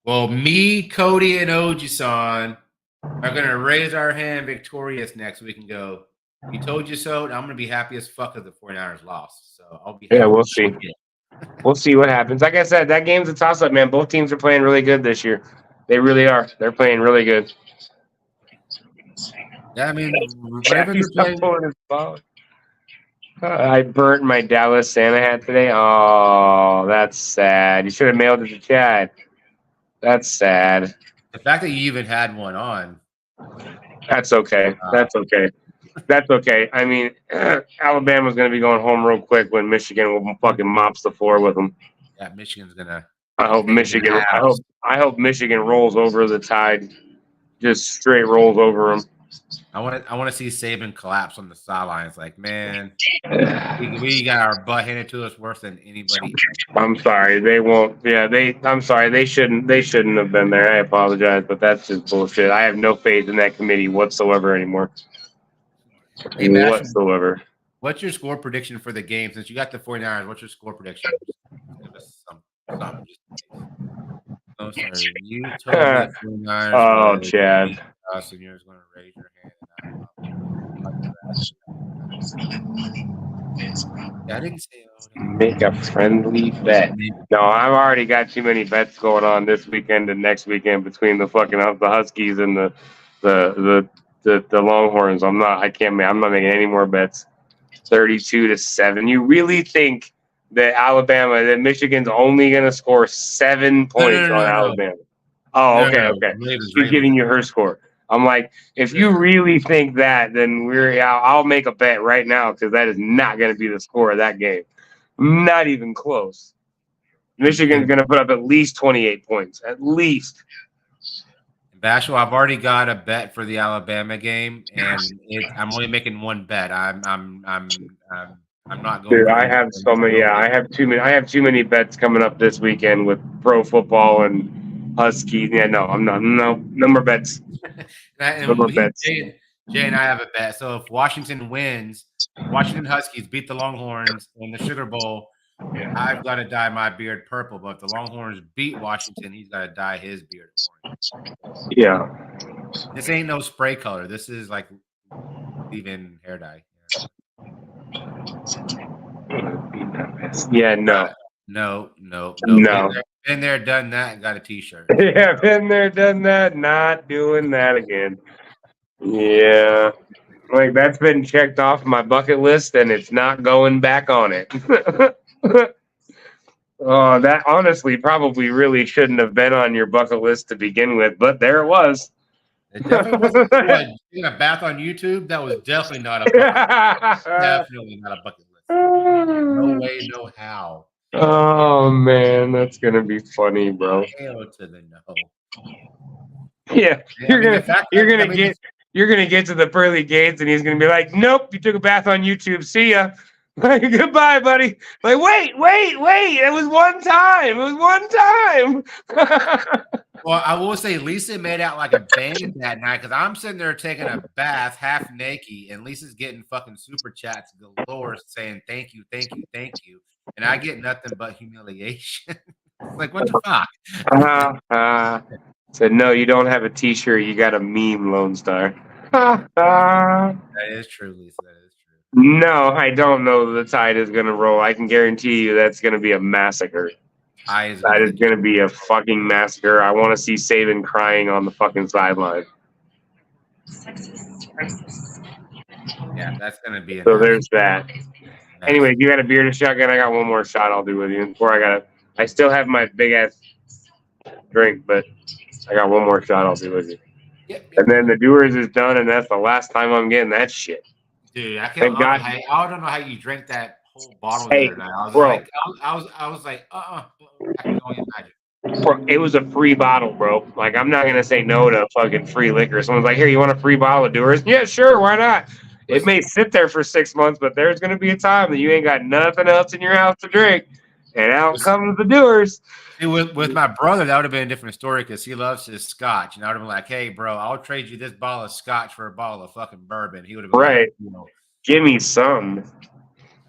B: Well, me, Cody, and Oji-san are going to raise our hand victorious next week and go, you told you so, and I'm going to be happy as fuck if the 49ers lost. So I'll be happy.
A: Yeah, we'll see. We'll see what happens. Like I said, that game's a toss-up, man. Both teams are playing really good this year. They really are. They're playing really good.
B: Yeah, I mean, Ravens are playing.
A: I burnt my Dallas Santa hat today. Oh, that's sad. You should have mailed it to Chad. That's sad.
B: The fact that you even had one on.
A: That's okay. That's okay. That's okay. I mean, Alabama's going to be going home real quick when Michigan will fucking mops the floor with them.
B: Yeah, Michigan's gonna.
A: I hope Michigan. I hope Michigan rolls over the Tide, just straight rolls over them.
B: I want to see Saban collapse on the sidelines. Like, man, we got our butt handed to us worse than anybody.
A: I'm sorry, they won't. Yeah, I'm sorry, they shouldn't. They shouldn't have been there. I apologize, but that's just bullshit. I have no faith in that committee whatsoever anymore.
B: Hey, Mash,
A: whatsoever.
B: What's your score prediction for the game? Since you got the 49ers, what's your score prediction? Oh, sorry. You told the 49ers.
A: Oh, Chad.
B: So you're going to raise your hand. I didn't say
A: make a friendly bet. No, I've already got too many bets going on this weekend and next weekend between the fucking the Huskies and the Longhorns. I'm not making any more bets. 32-7. You really think that Michigan's only going to score 7 points on Alabama? Oh, okay. She's giving you her score. I'm like, if you really think that, then I'll make a bet right now because that is not going to be the score of that game. Not even close. Michigan's going to put up at least 28 points, at least.
B: Bashel, I've already got a bet for the Alabama game, and I'm only making one bet. I'm not going.
A: Dude, I have so many. Yeah, I have too many. I have too many bets coming up this weekend with pro football and Huskies. Yeah, no, I'm not. No more bets. No more bets.
B: Jay and I have a bet. So if Washington wins, Washington Huskies beat the Longhorns in the Sugar Bowl. I've got to dye my beard purple, but if the Longhorns beat Washington, he's got to dye his beard orange.
A: Yeah.
B: This ain't no spray color. This is like leave-in hair dye.
A: Yeah, no.
B: No. Been there, done that, and got a T-shirt.
A: Yeah, been there, done that, not doing that again. Yeah. Like, that's been checked off my bucket list, and it's not going back on it. Oh, that honestly probably really shouldn't have been on your bucket list to begin with, but there it was.
B: It definitely wasn't. Taking a bath on YouTube? That was definitely not a bucket list. Definitely not a bucket list. No way, no how.
A: Oh man, that's gonna be funny, bro.
B: Hell to the no.
A: Yeah, you're gonna get to the pearly gates, and he's gonna be like, "Nope, you took a bath on YouTube. See ya." Like, goodbye, buddy. Like, wait. It was one time.
B: Well, I will say Lisa made out like a bandit that night because I'm sitting there taking a bath half naked, and Lisa's getting fucking super chats galore saying thank you. And I get nothing but humiliation. Like, what the fuck?
A: Said, no, you don't have a T-shirt. You got a meme, Lone Star.
B: That is true, Lisa. That is true.
A: No, I don't know the Tide is going to roll. I can guarantee you that's going to be a massacre. That is going to be a fucking massacre. I want to see Saban crying on the fucking sideline.
B: Yeah, that's going to be.
A: So there's that. Anyway, you got a beer to shotgun. I got one more shot I'll do with you. I still have my big ass drink, but I got one more shot I'll do with you. Yep. And then the Doers is done, and that's the last time I'm getting that shit.
B: Dude, I don't know how you drank that whole bottle the other night. I was like, I can only imagine.
A: Bro, it was a free bottle, bro. Like, I'm not gonna say no to fucking free liquor. Someone's like, "Here, you want a free bottle of Doers?" Yeah, sure, why not? It may sit there for 6 months, but there's gonna be a time that you ain't got nothing else in your house to drink, and out comes the Doers.
B: See, with my brother, that would have been a different story because he loves his scotch, and I would have been like, "Hey, bro, I'll trade you this bottle of scotch for a bottle of fucking bourbon." He would have been
A: right.
B: Like, you know,
A: give me some.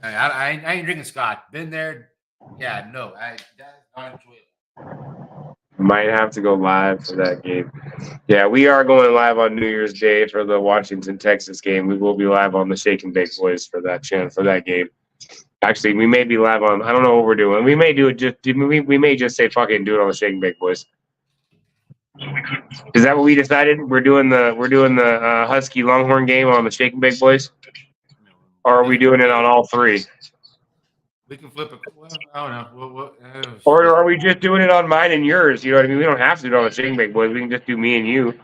B: I ain't drinking scotch. Been there. Yeah, no. That's not enjoyable.
A: Might have to go live for that game. Yeah, we are going live on New Year's Day for the Washington Texas game. We will be live on the Shake and Bake Boys for that channel for that game. Actually, we may be live on. I don't know what we're doing. We may do it. We may just say fuck it and do it on the Shake and Bake Boys. Is that what we decided? We're doing the Husky Longhorn game on the Shake and Bake Boys. Or are we doing it on all three?
B: We can flip it. Well, I don't know.
A: Or
B: Shit.
A: are we just doing it on mine and yours? You know what I mean? We don't have to do it on the Shake and Bake Boys. We can just do me and you.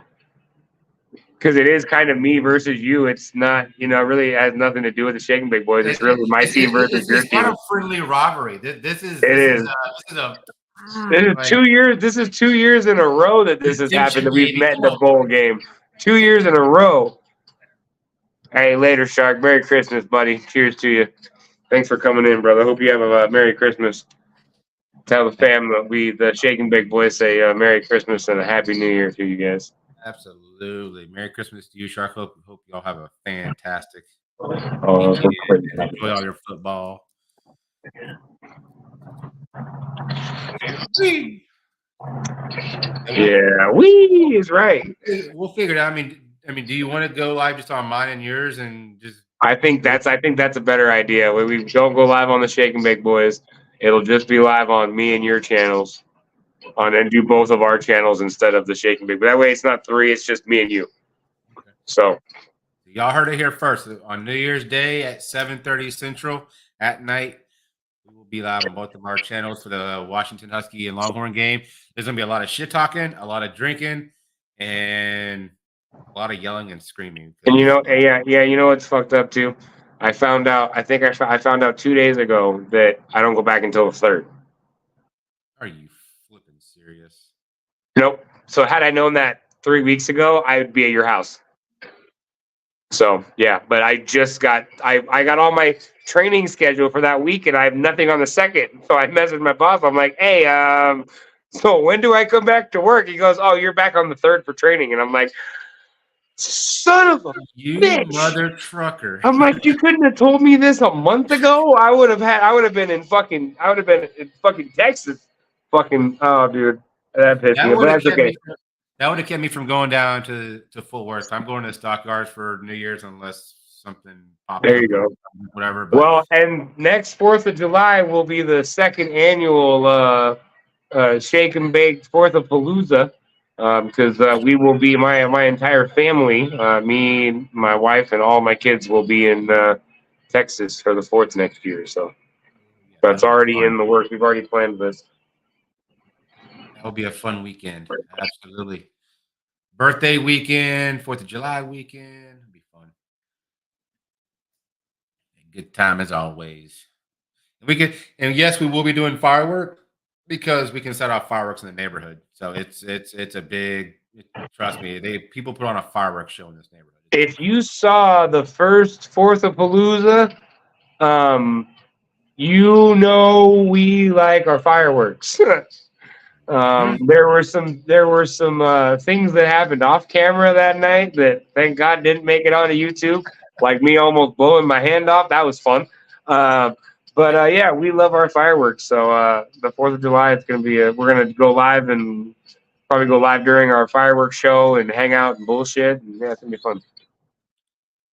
A: Because it is kind of me versus you. It's not, really has nothing to do with the Shake and Bake Boys. It's really my team versus your
B: It's not
A: team.
B: a friendly rivalry. This is
A: It is. This is
B: like,
A: 2 years. This is 2 years in a row that this has happened. That we've met in the bowl game. 2 years in a row. Hey, later, Shark. Merry Christmas, buddy. Cheers to you. Thanks for coming in, brother. Hope you have a Merry Christmas. Tell the fam that the Shake and Bake Boys say Merry Christmas and a Happy New Year to you guys.
B: Absolutely. Merry Christmas to you, Shark. Hope y'all have a fantastic
A: weekend.
B: Enjoy all your football.
A: Yeah, we is right.
B: We'll figure it out. I mean, do you want to go live just on mine and yours and just?
A: I think that's a better idea. We don't go live on the Shake and Bake Boys. It'll just be live on me and your channels, and do both of our channels instead of the Shake and Bake. But that way, it's not three; it's just me and you.
B: Okay.
A: So,
B: y'all heard it here first. On New Year's Day at 7:30 Central at night, we will be live on both of our channels for the Washington Husky and Longhorn game. There's gonna be a lot of shit talking, a lot of drinking, and a lot of yelling and screaming.
A: And you know what's fucked up too? I found out. I think I found out 2 days ago that I don't go back until the 3rd.
B: Are you flipping serious?
A: Nope. So had I known that 3 weeks ago, I would be at your house. So yeah, but I got all my training schedule for that week, and I have nothing on the 2nd. So I messaged my boss. I'm like, hey, so when do I come back to work? He goes, oh, you're back on the 3rd for training, and I'm like, son of a bitch.
B: Mother trucker.
A: I'm like, you couldn't have told me this a month ago. I would have been in fucking Texas. Fucking, oh, dude, that pissed me. But that's okay.
B: That would have kept me from going down to Fort Worth. I'm going to the Stockyards for New Year's unless something pops up.
A: There you go.
B: Whatever. But.
A: Well, and next 4th of July will be the 2nd annual Shake and Bake 4th of Palooza. Because we will be my entire family, me, my wife, and all my kids will be in Texas for the 4th next year. So that's already in the works. We've already planned this.
B: That'll be a fun weekend. Absolutely. Birthday weekend, 4th of July weekend. It'll be fun. Good time as always. And yes, we will be doing fireworks. Because we can set off fireworks in the neighborhood, so it's a big. Trust me, people put on a fireworks show in this neighborhood.
A: If you saw the first 4th of Palooza, we like our fireworks. There were some things that happened off camera that night that thank God didn't make it onto YouTube, like me almost blowing my hand off. That was fun. But yeah, we love our fireworks. So the 4th of July, it's going to be we're going to go live and probably go live during our fireworks show and hang out and bullshit. And yeah, it's going to be fun.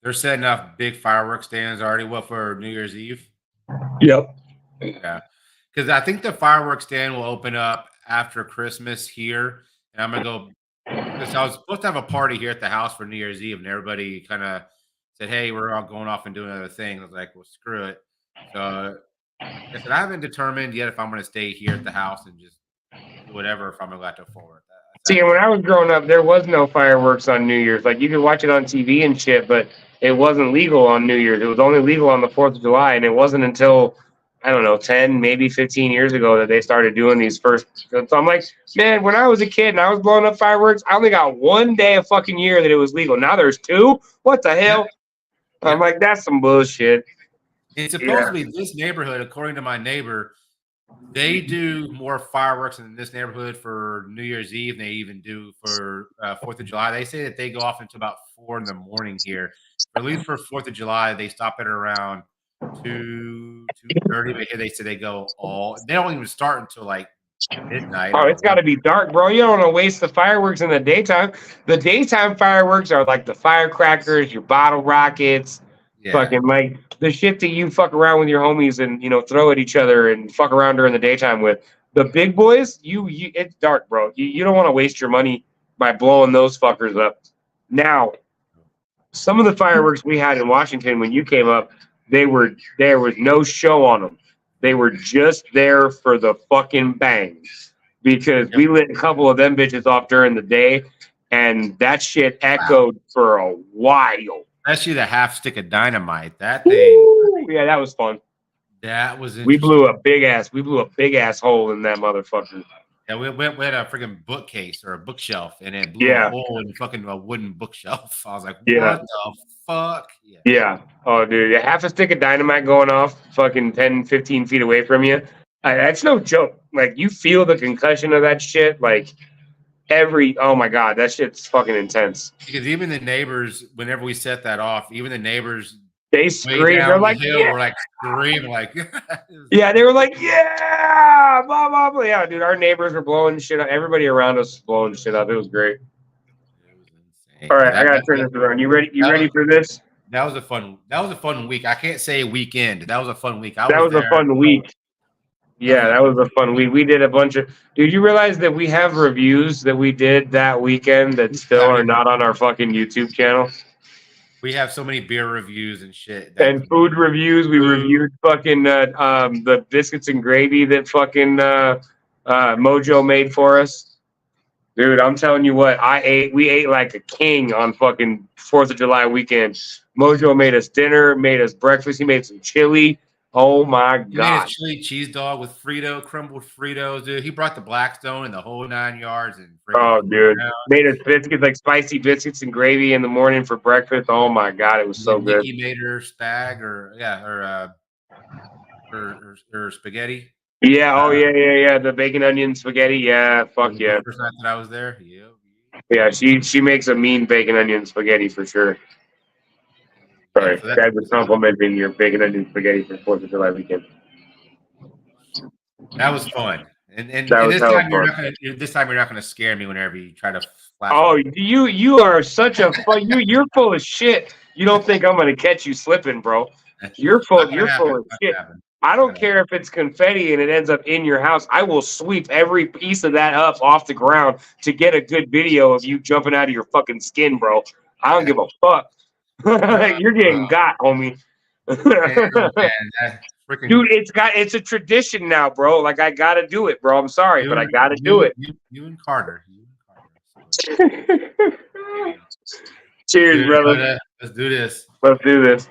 B: They're setting up big fireworks stands already. What, for New Year's Eve?
A: Yep.
B: Yeah. Because I think the fireworks stand will open up after Christmas here. And I'm going to go. Because I was supposed to have a party here at the house for New Year's Eve. And everybody kind of said, hey, we're all going off and doing other things. I was like, well, screw it. So I said, I haven't determined yet if I'm going to stay here at the house and just do whatever if I'm going to go out to forward.
A: See, when I was growing up, there was no fireworks on New Year's. Like, you could watch it on TV and shit, but it wasn't legal on New Year's. It was only legal on the 4th of July, and it wasn't until, I don't know, 10, maybe 15 years ago that they started doing these first. So I'm like, man, when I was a kid and I was blowing up fireworks, I only got one day a fucking year that it was legal. Now there's 2? What the hell? Yeah. I'm like, that's some bullshit.
B: It's supposed to be this neighborhood, according to my neighbor, they do more fireworks in this neighborhood for New Year's Eve than they even do for 4th of July. They say that they go off until about 4 in the morning here. But at least for 4th of July, they stop at around 2:30. But here they say they go they don't even start until like midnight.
A: Oh, it's got to be dark, bro. You don't want to waste the fireworks in the daytime. The daytime fireworks are like the firecrackers, your bottle rockets, fucking like the shit that you fuck around with your homies and, throw at each other and fuck around during the daytime with. The big boys, it's dark, bro. You don't want to waste your money by blowing those fuckers up. Now, some of the fireworks we had in Washington when you came up, there was no show on them. They were just there for the fucking bangs because we lit a couple of them bitches off during the day, and that shit echoed for a while.
B: Especially the half stick of dynamite. That thing.
A: Woo! Yeah, that was fun.
B: That was interesting.
A: We blew a big ass hole in that motherfucker.
B: Yeah, we had a freaking bookcase or a bookshelf, and it blew
A: Yeah.
B: a hole in fucking a wooden bookshelf. I was like,
A: Yeah.
B: what the fuck? Yeah.
A: Yeah. Oh, dude, half a stick of dynamite going off fucking 10, 15 feet away from you. That's no joke. Like, you feel the concussion of that shit. Like, oh my God, that shit's fucking intense.
B: Because even the neighbors, whenever we set that off, even the neighbors,
A: they scream. They're like,
B: yeah. We're like screaming, like,
A: yeah. They were like, yeah, blah blah blah. Yeah, dude, our neighbors were blowing shit up. Everybody around us was blowing shit up. It was great.
B: It was insane.
A: All right, I gotta turn this around. You ready? You ready for this?
B: That was a fun week. I can't say weekend. That was a fun week.
A: That was a fun week. Yeah, that was a fun week. We did a bunch of. Dude, you realize that we have reviews that we did that weekend that still are not on our fucking YouTube channel?
B: We have so many beer reviews and shit.
A: And food reviews. We reviewed fucking the biscuits and gravy that fucking Mojo made for us. Dude, I'm telling you what, we ate like a king on fucking 4th of July weekend. Mojo made us dinner, made us breakfast. He made some chili. Oh my God.
B: He made a chili cheese dog with crumbled Fritos, dude. He brought the Blackstone and the whole 9 yards. And
A: oh, dude. Made us biscuits, like spicy biscuits and gravy in the morning for breakfast. Oh my God, it was so good.
B: Nikki made her spag or spaghetti.
A: Yeah, yeah. The bacon onion spaghetti. Yeah, fuck yeah.
B: The first night that I was there.
A: Yeah, she makes a mean bacon onion spaghetti for sure. Sorry, guys was complimenting your bacon onion spaghetti for 4th of July weekend.
B: That was fun. And this time you're not gonna scare me whenever you try to flash.
A: Oh, you are such a fun. You're full of shit. You don't think I'm gonna catch you slipping, bro? You're full of shit. I don't care if it's confetti and it ends up in your house. I will sweep every piece of that up off the ground to get a good video of you jumping out of your fucking skin, bro. I don't give a fuck. You're getting got, homie. Dude, it's a tradition now, bro. Like, I gotta do it, bro. I'm sorry, but I gotta do it.
B: You and Carter.
A: Cheers, brother.
B: Let's do this.
A: Let's do this.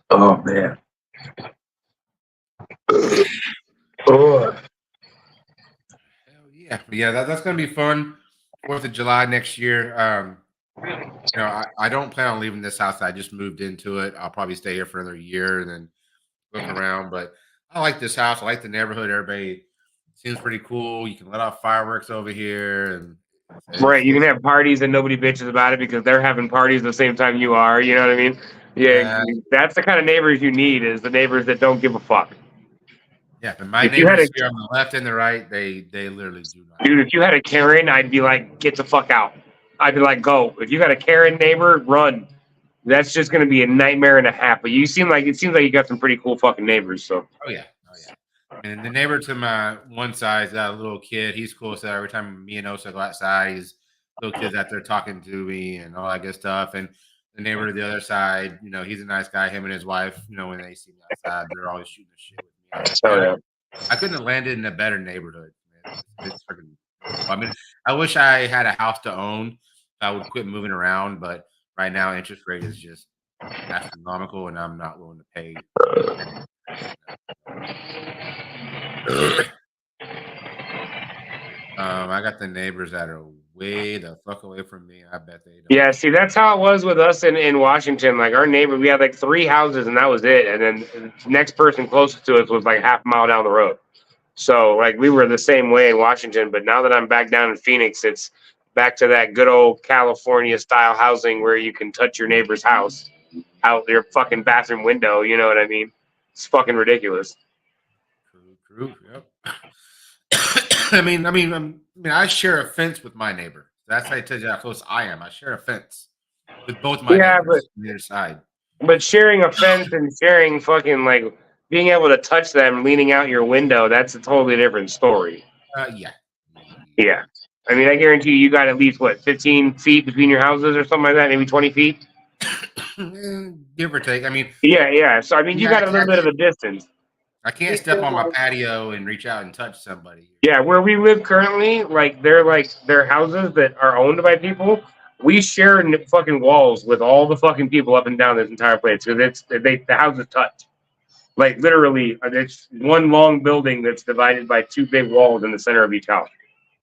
A: Oh man. Oh.
B: Yeah, that's gonna be fun. 4th of July next year. I don't plan on leaving this house. I just moved into it. I'll probably stay here for another year and then look around. But I like this house. I like the neighborhood. Everybody seems pretty cool. You can let off fireworks over here, and
A: right. You can have parties and nobody bitches about it because they're having parties the same time you are. You know what I mean? Yeah, that's the kind of neighbors you need. Is the neighbors that don't give a fuck.
B: Yeah, but my neighbors here on the left and the right, they literally do not.
A: Dude, if you had a Karen, I'd be like, get the fuck out. I'd be like, go. If you got a Karen neighbor, run. That's just gonna be a nightmare and a half. But it seems like you got some pretty cool fucking neighbors. So.
B: Oh yeah. And the neighbor to my one side is that little kid. He's cool. So every time me and Osa go outside, he's little kids out there talking to me and all that good stuff. And the neighbor to the other side, he's a nice guy. Him and his wife, when they see me outside, they're always shooting the shit with me.
A: Oh yeah.
B: I couldn't have landed in a better neighborhood, man. It's freaking. I mean, I wish I had a house to own. I would quit moving around, but right now interest rate is just astronomical, and I'm not willing to pay. I got the neighbors that are way the fuck away from me. I bet they don't.
A: Yeah, see, that's how it was with us in Washington. Like, our neighbor, we had like 3 houses, and that was it. And then the next person closest to us was like half a mile down the road. So, like, we were the same way in Washington. But now that I'm back down in Phoenix, it's back to that good old California style housing where you can touch your neighbor's house out your fucking bathroom window. You know what I mean? It's fucking ridiculous.
B: True. Yep. I mean, I share a fence with my neighbor. That's how I tell you how close I am. I share a fence with both my neighbors on the other side.
A: But sharing a fence and sharing fucking like being able to touch them leaning out your window, that's a totally different story.
B: Yeah.
A: Yeah. I mean, I guarantee you got at least, what, 15 feet between your houses or something like that? Maybe 20 feet?
B: Give or take. I mean,
A: Yeah. So, I mean, you
B: yeah,
A: got a little bit of a distance.
B: I can't step on my patio and reach out and touch somebody.
A: Yeah, where we live currently, they're houses that are owned by people. We share fucking walls with all the fucking people up and down this entire place because the houses touch. Like literally, it's one long building that's divided by two big walls in the center of each house.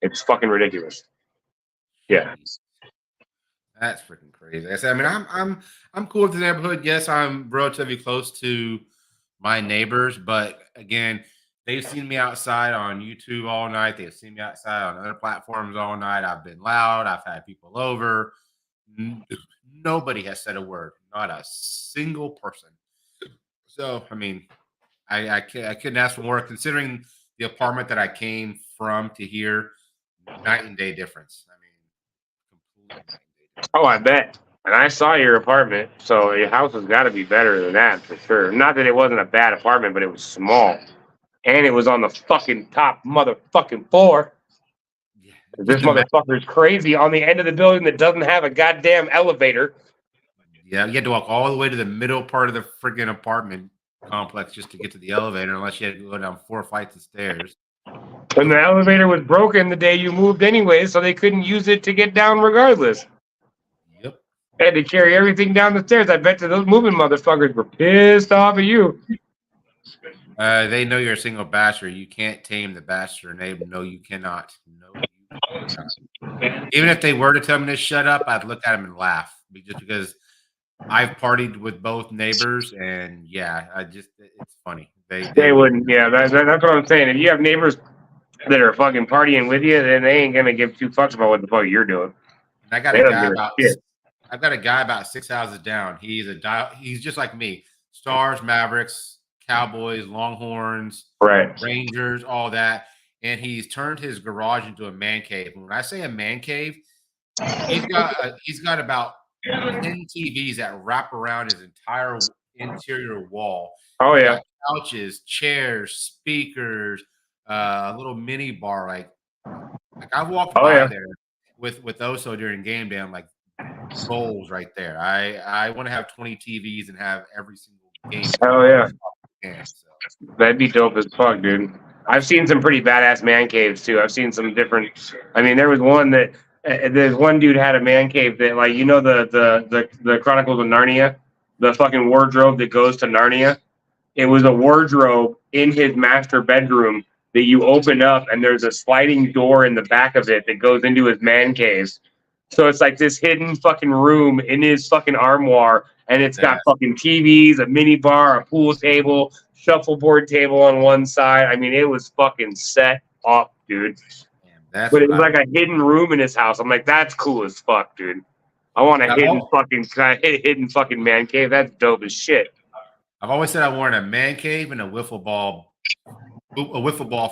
A: It's fucking ridiculous. Yeah.
B: That's freaking crazy. I said, I mean, I'm cool with the neighborhood. Yes, I'm relatively close to my neighbors, but again, they've seen me outside on YouTube all night. They've seen me outside on other platforms all night. I've been loud. I've had people over. Nobody has said a word. Not a single person. So, I mean, I couldn't ask for more considering the apartment that I came from to here. Night and day difference. I mean, complete night and day difference.
A: Oh, I bet. And I saw your apartment, so your house has got to be better than that for sure. Not that it wasn't a bad apartment, but it was small, and it was on the fucking top motherfucking floor.
B: Yeah.
A: This motherfucker's crazy on the end of the building that doesn't have a goddamn elevator.
B: Yeah, you had to walk all the way to the middle part of the freaking apartment complex just to get to the elevator, unless you had to go down 4 flights of stairs.
A: And the elevator was broken the day you moved anyway, so they couldn't use it to get down regardless.
B: Yep.
A: They had to carry everything down the stairs. I bet you those moving motherfuckers were pissed off at you.
B: They know you're a single bachelor. You can't tame the bachelor neighbor. No, you cannot. No, you cannot. Even if they were to tell me to shut up, I'd look at them and laugh just because I've partied with both neighbors, and yeah, it's funny.
A: They wouldn't. Yeah, that's what I'm saying. If you have neighbors that are fucking partying with you, then they ain't gonna give two fucks about what the fuck you're doing.
B: I got a guy about. I've got a guy about 6 houses down. He's just like me. Stars, Mavericks, Cowboys, Longhorns,
A: right,
B: Rangers, all that. And he's turned his garage into a man cave. And when I say a man cave, he's got about 10 TVs that wrap around his entire interior wall.
A: Oh yeah,
B: couches, chairs, speakers, a little mini bar. Like I walked by there with Oso during game day. I'm like, goals right there. I want to have 20 TVs and have every single game.
A: Hell yeah. That'd be dope as fuck, dude. I've seen some pretty badass man caves too. I've seen some different. I mean, there was one that there's one dude had a man cave that, like, you know, the Chronicles of Narnia, the fucking wardrobe that goes to Narnia. It was a wardrobe in his master bedroom that you open up, and there's a sliding door in the back of it that goes into his man cave. So it's like this hidden fucking room in his fucking armoire, and it's got fucking TVs, a mini bar, a pool table, shuffleboard table on one side. I mean, it was fucking set up, dude. But it was like a hidden room in his house. I'm like, that's cool as fuck, dude. I want a hidden fucking man cave. That's dope as shit.
B: I've always said I wanted a man cave and a wiffle ball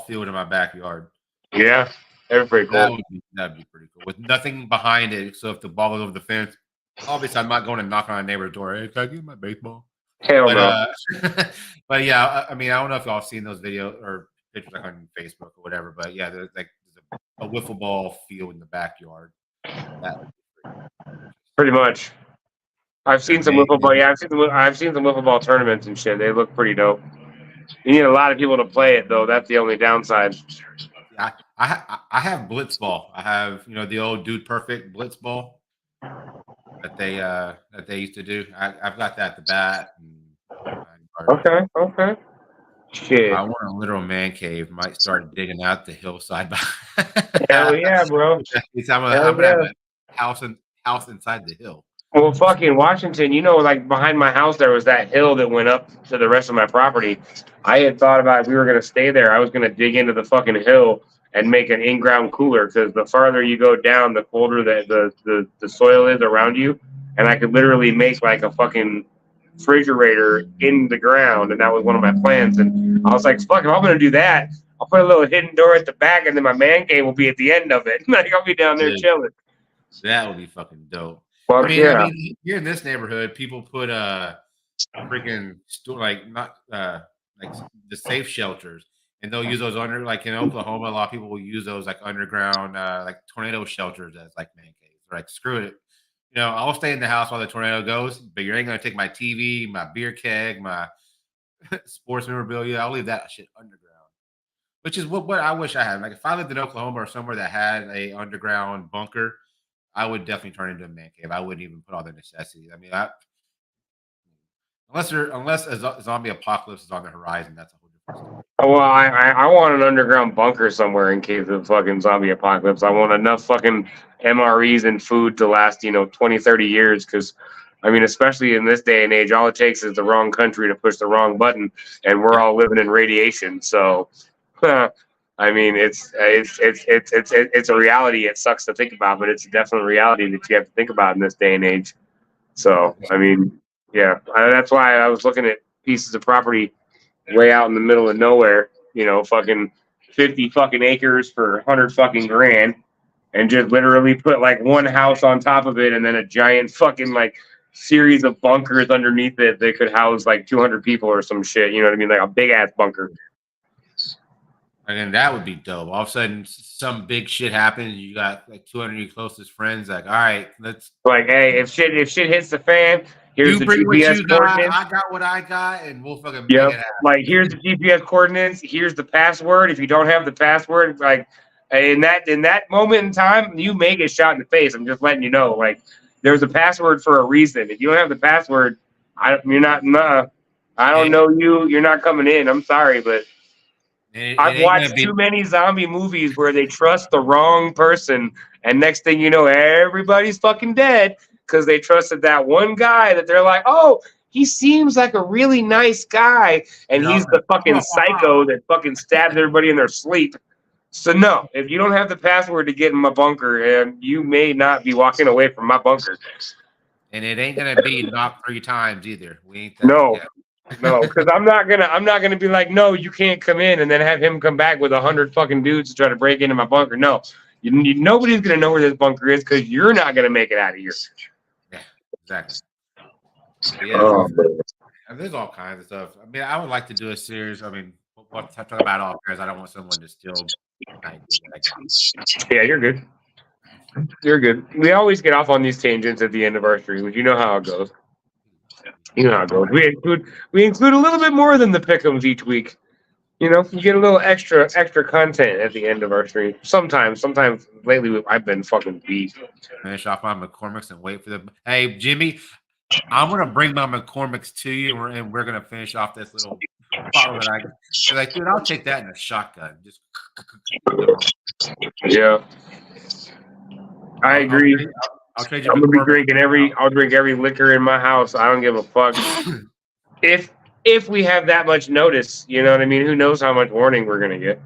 B: field in my backyard.
A: Yeah. That'd be pretty cool.
B: That'd be pretty cool. With nothing behind it. So if the ball goes over the fence, obviously I'm not going to knock on a neighbor's door. Hey, can I get my baseball?
A: Hell no.
B: But yeah, I mean, I don't know if y'all have seen those videos or pictures like on Facebook or whatever, but yeah, there's a wiffle ball field in the backyard. That would be
A: pretty much. I've seen some wiffle ball. Yeah, I've seen some wiffle ball tournaments and shit. They look pretty dope. You need a lot of people to play it, though. That's the only downside.
B: I have blitz ball. I have, you know, the old Dude Perfect blitz ball that they used to do. I've got that, the bat.
A: Okay. Shit.
B: I want a literal man cave. Might start digging out the hillside.
A: Hell yeah, bro.
B: I'm gonna have a house inside the hill.
A: Well, fucking Washington, you know, like behind my house, there was that hill that went up to the rest of my property. I had thought about if we were going to stay there, I was going to dig into the fucking hill and make an in-ground cooler, because the farther you go down, the colder the soil is around you. And I could literally make like a fucking refrigerator in the ground. And that was one of my plans. And I was like, fuck, if I'm going to do that, I'll put a little hidden door at the back, and then my man cave will be at the end of it. Like, I'll be down there chilling.
B: That would be fucking dope.
A: Well,
B: I mean, here in this neighborhood, people put freaking not like the safe shelters, and they'll use those under like in Oklahoma. A lot of people will use those like underground like tornado shelters as like man caves. They're like screw it, I'll stay in the house while the tornado goes, but you ain't gonna take my TV, my beer keg, my sports memorabilia. I'll leave that shit underground. Which is what I wish I had. Like if I lived in Oklahoma or somewhere that had a underground bunker, I would definitely turn into a man cave. I wouldn't even put all the necessities. I mean, unless a zombie apocalypse is on the horizon, that's a whole different story.
A: Well, I want an underground bunker somewhere in case of fucking zombie apocalypse. I want enough fucking MREs and food to last, 20, 30 years. Because, I mean, especially in this day and age, all it takes is the wrong country to push the wrong button, and we're all living in radiation. So, I mean, it's a reality. It sucks to think about, but it's a definite reality that you have to think about in this day and age. So, I mean, yeah, that's why I was looking at pieces of property way out in the middle of nowhere, fucking 50 fucking acres for 100 fucking grand, and just literally put like one house on top of it and then a giant fucking like series of bunkers underneath it that could house like 200 people or some shit. You know what I mean? Like a big ass bunker.
B: And that would be dope. All of a sudden, some big shit happens. You got like 200 of your closest friends. Like, all right, let's.
A: Like, hey, if shit hits the fan, here's the GPS coordinates.
B: I got what I got, and we'll fucking make it happen.
A: Like, here's the GPS coordinates. Here's the password. If you don't have the password, like in that moment in time, you may get shot in the face. I'm just letting you know. Like, there's a password for a reason. If you don't have the password, you're not. I don't know you. You're not coming in. I'm sorry, but. I've watched too many zombie movies where they trust the wrong person, and next thing you know, everybody's fucking dead because they trusted that one guy that they're like, oh, he seems like a really nice guy, and he's the fucking psycho that fucking stabs everybody in their sleep. So no, if you don't have the password to get in my bunker, you may not be walking away from my bunker.
B: And it ain't gonna be knocked 3 times either. We ain't that
A: no. No, because I'm not gonna be like, no, you can't come in, and then have him come back with 100 fucking dudes to try to break into my bunker. No, nobody's gonna know where this bunker is because you're not gonna make it out of here.
B: Yeah, exactly. Yeah, there's all kinds of stuff. I mean, I would like to do a series. I mean, we'll talk about all kinds. I don't want someone to steal.
A: Yeah, you're good. You're good. We always get off on these tangents at the end of our streams. You know how it goes. You know how it goes. We include a little bit more than the pick'ems each week. You get a little extra content at the end of our stream. Sometimes lately I've been fucking beat.
B: Finish off my McCormick's and wait for the. Hey Jimmy, I'm gonna bring my McCormick's to you, and we're gonna finish off this little bottle that I. Like, dude, I'll take that in a shotgun. Just.
A: Yeah. I agree.
B: I'll trade you.
A: I'm gonna be drinking I'll drink every liquor in my house. I don't give a fuck. If we have that much notice, you know what I mean? Who knows how much warning we're gonna get?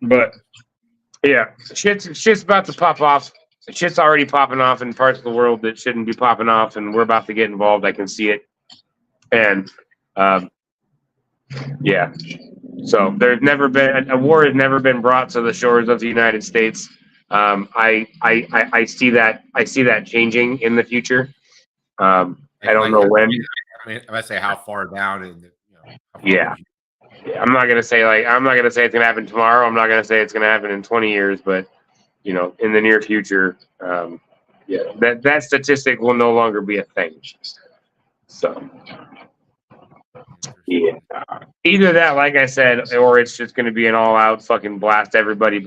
A: But yeah, shit's about to pop off. Shit's already popping off in parts of the world that shouldn't be popping off, and we're about to get involved. I can see it. And yeah. So there's never been a war has never been brought to the shores of the United States. I see that changing in the future. I don't know when.
B: I mean, I say how far down in
A: yeah. I'm not gonna say it's gonna happen tomorrow. I'm not gonna say it's gonna happen in 20 years, but in the near future, yeah, that statistic will no longer be a thing. So yeah, either that, like I said, or it's just gonna be an all-out fucking blast everybody,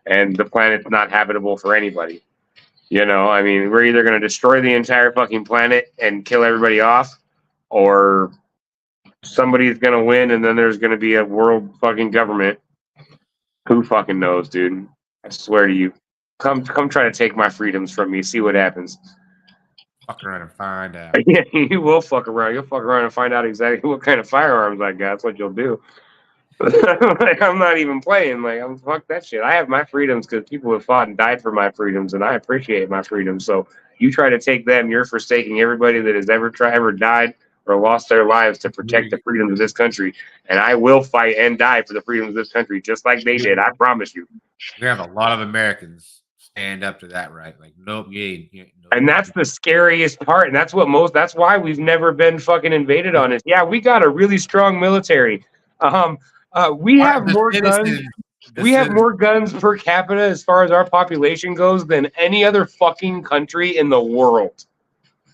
A: and the planet's not habitable for anybody. I mean, we're either going to destroy the entire fucking planet and kill everybody off, or somebody's going to win, and then there's going to be a world fucking government. Who fucking knows, dude? I swear to you. Come try to take my freedoms from me. See what happens.
B: Fuck around and find out.
A: Yeah, you will fuck around. You'll fuck around and find out exactly what kind of firearms I got. That's what you'll do. Like, I'm not even playing. Like, I'm fuck that shit. I have my freedoms because people have fought and died for my freedoms, and I appreciate my freedoms. So you try to take them, you're forsaking everybody that has ever died or lost their lives to protect the freedoms of this country. And I will fight and die for the freedoms of this country, just like they did. I promise you.
B: We have a lot of Americans stand up to that, right? Like, nope, nope.
A: And that's the scariest part. And that's why we've never been fucking invaded on it. Yeah, we got a really strong military. We have more guns. We have more guns per capita as far as our population goes than any other fucking country in the world.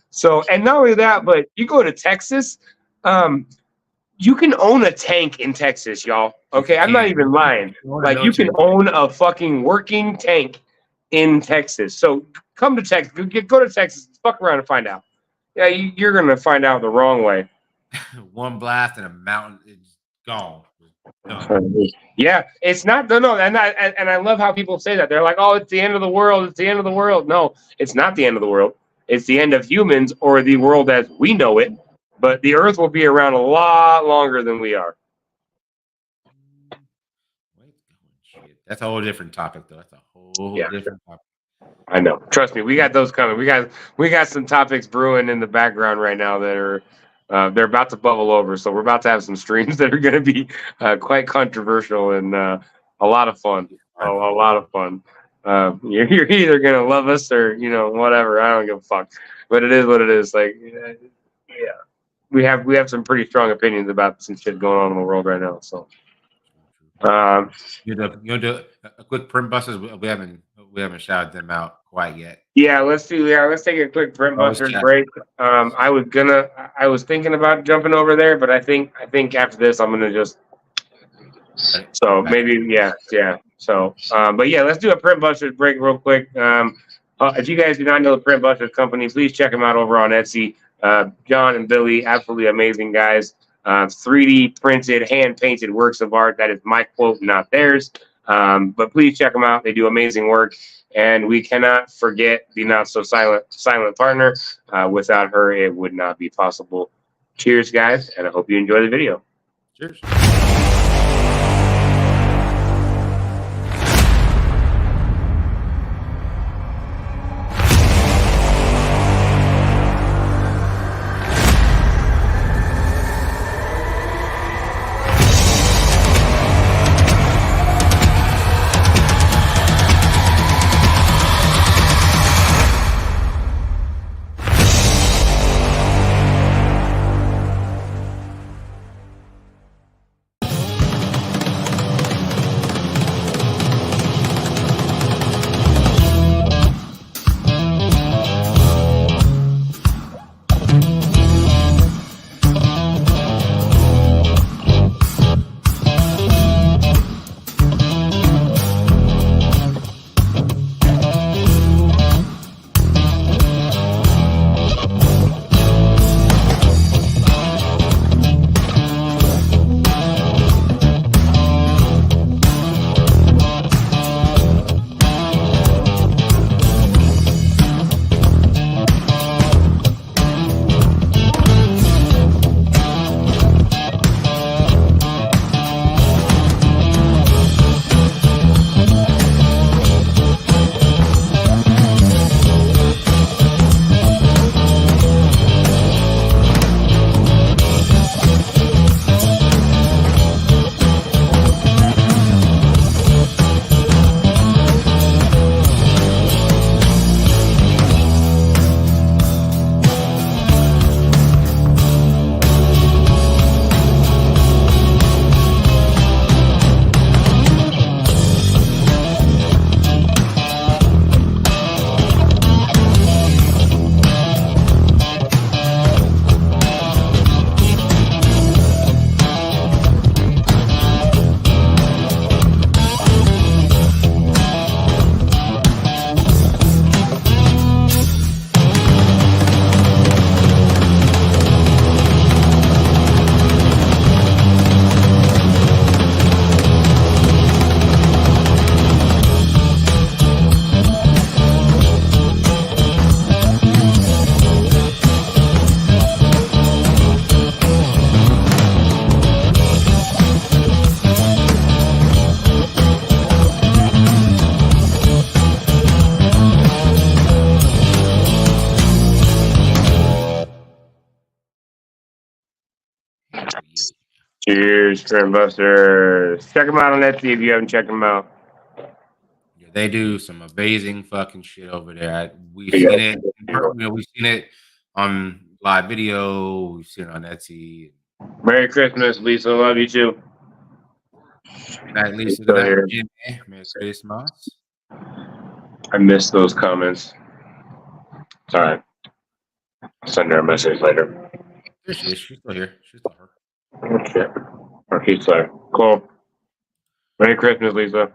A: So, and not only that, but you go to Texas, you can own a tank in Texas, y'all. Okay, I'm not even lying. Like, you can own a fucking working tank in Texas. So come to Texas. Go to Texas. Fuck around and find out. Yeah, you're gonna find out the wrong way.
B: One blast and a mountain is gone.
A: Yeah, it's not. No, and I love how people say that. They're like, "Oh, it's the end of the world. It's the end of the world." No, it's not the end of the world. It's the end of humans or the world as we know it. But the Earth will be around a lot longer than we are.
B: That's a whole different topic, though. That's a whole different topic.
A: I know. Trust me, we got those coming. We got some topics brewing in the background right now that are they're about to bubble over. So we're about to have some streams that are going to be quite controversial and a lot of fun. A lot of fun. You're either going to love us or whatever. I don't give a fuck. But it is what it is. Like, yeah, we have some pretty strong opinions about some shit going on in the world right now. So.
B: You do a quick print busters. We haven't shouted them out quite yet.
A: Yeah, let's take a quick print busters break. I was thinking about jumping over there, but I think after this I'm gonna just maybe yeah. So but yeah, let's do a print busters break real quick. If you guys do not know the Print Busters company, please check them out over on Etsy. John and Billy, absolutely amazing guys. 3D printed, hand painted works of art. That is my quote, not theirs. But please check them out. They do amazing work. And we cannot forget the not so silent partner. Without her, it would not be possible. Cheers, guys. And I hope you enjoy the video.
B: Cheers.
A: Cheers, Print Busters. Check them out on Etsy if you haven't checked them out.
B: Yeah, They do some amazing fucking shit over there. We've
A: Yeah.
B: seen it. We've seen it on live video. We've seen it on Etsy.
A: Merry Christmas, Lisa. Love you too.
B: Good night, Lisa.
A: Still
B: Good night,
A: here.
B: Jimmy. Merry Christmas.
A: I missed those comments. It's all right. I'll send her a message later.
B: There she is. She's still here. She's still her.
A: Okay. Or she's there. Cool. Merry Christmas, Lisa.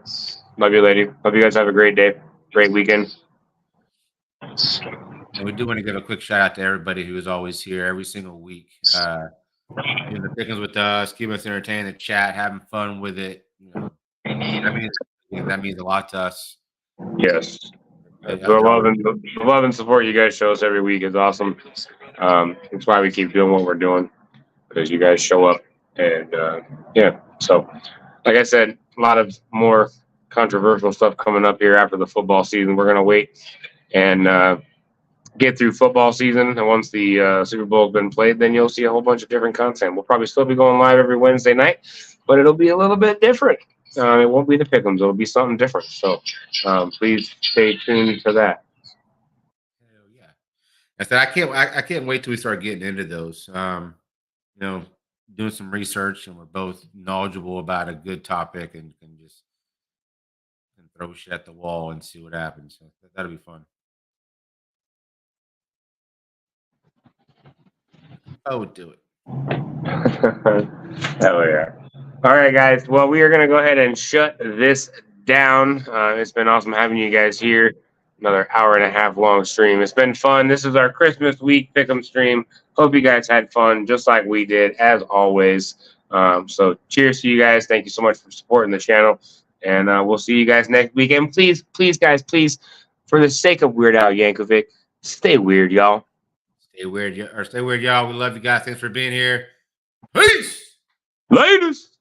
A: Love you, lady. Hope you guys have a great day. Great weekend.
B: And we do want to give a quick shout out to everybody who is always here every single week. Doing the pickings with us, keeping us entertained, the chat, having fun with it. That means a lot to us.
A: Yes. The love and support you guys show us every week is awesome. It's why we keep doing what we're doing, because you guys show up. And yeah, so like I said, a lot of more controversial stuff coming up here after the football season. We're going to wait and get through football season. And once the Super Bowl has been played, then you'll see a whole bunch of different content. We'll probably still be going live every Wednesday night, but it'll be a little bit different. It won't be the pick'ems. It'll be something different. So please stay tuned for that.
B: Hell yeah! I said I can't wait till we start getting into those. Doing some research, and we're both knowledgeable about a good topic, and can just throw shit at the wall and see what happens. So that'll be fun. I would do it.
A: Hell yeah. All right, guys. Well, we are going to go ahead and shut this down. It's been awesome having you guys here. Another hour and a half long stream. It's been fun. This is our Christmas week pick'em stream. Hope you guys had fun, just like we did, as always. So cheers to you guys. Thank you so much for supporting the channel. And we'll see you guys next weekend. Please, guys, for the sake of Weird Al Yankovic, stay weird, y'all.
B: Stay weird, y'all. We love you guys. Thanks for being here. Peace.
A: Latest.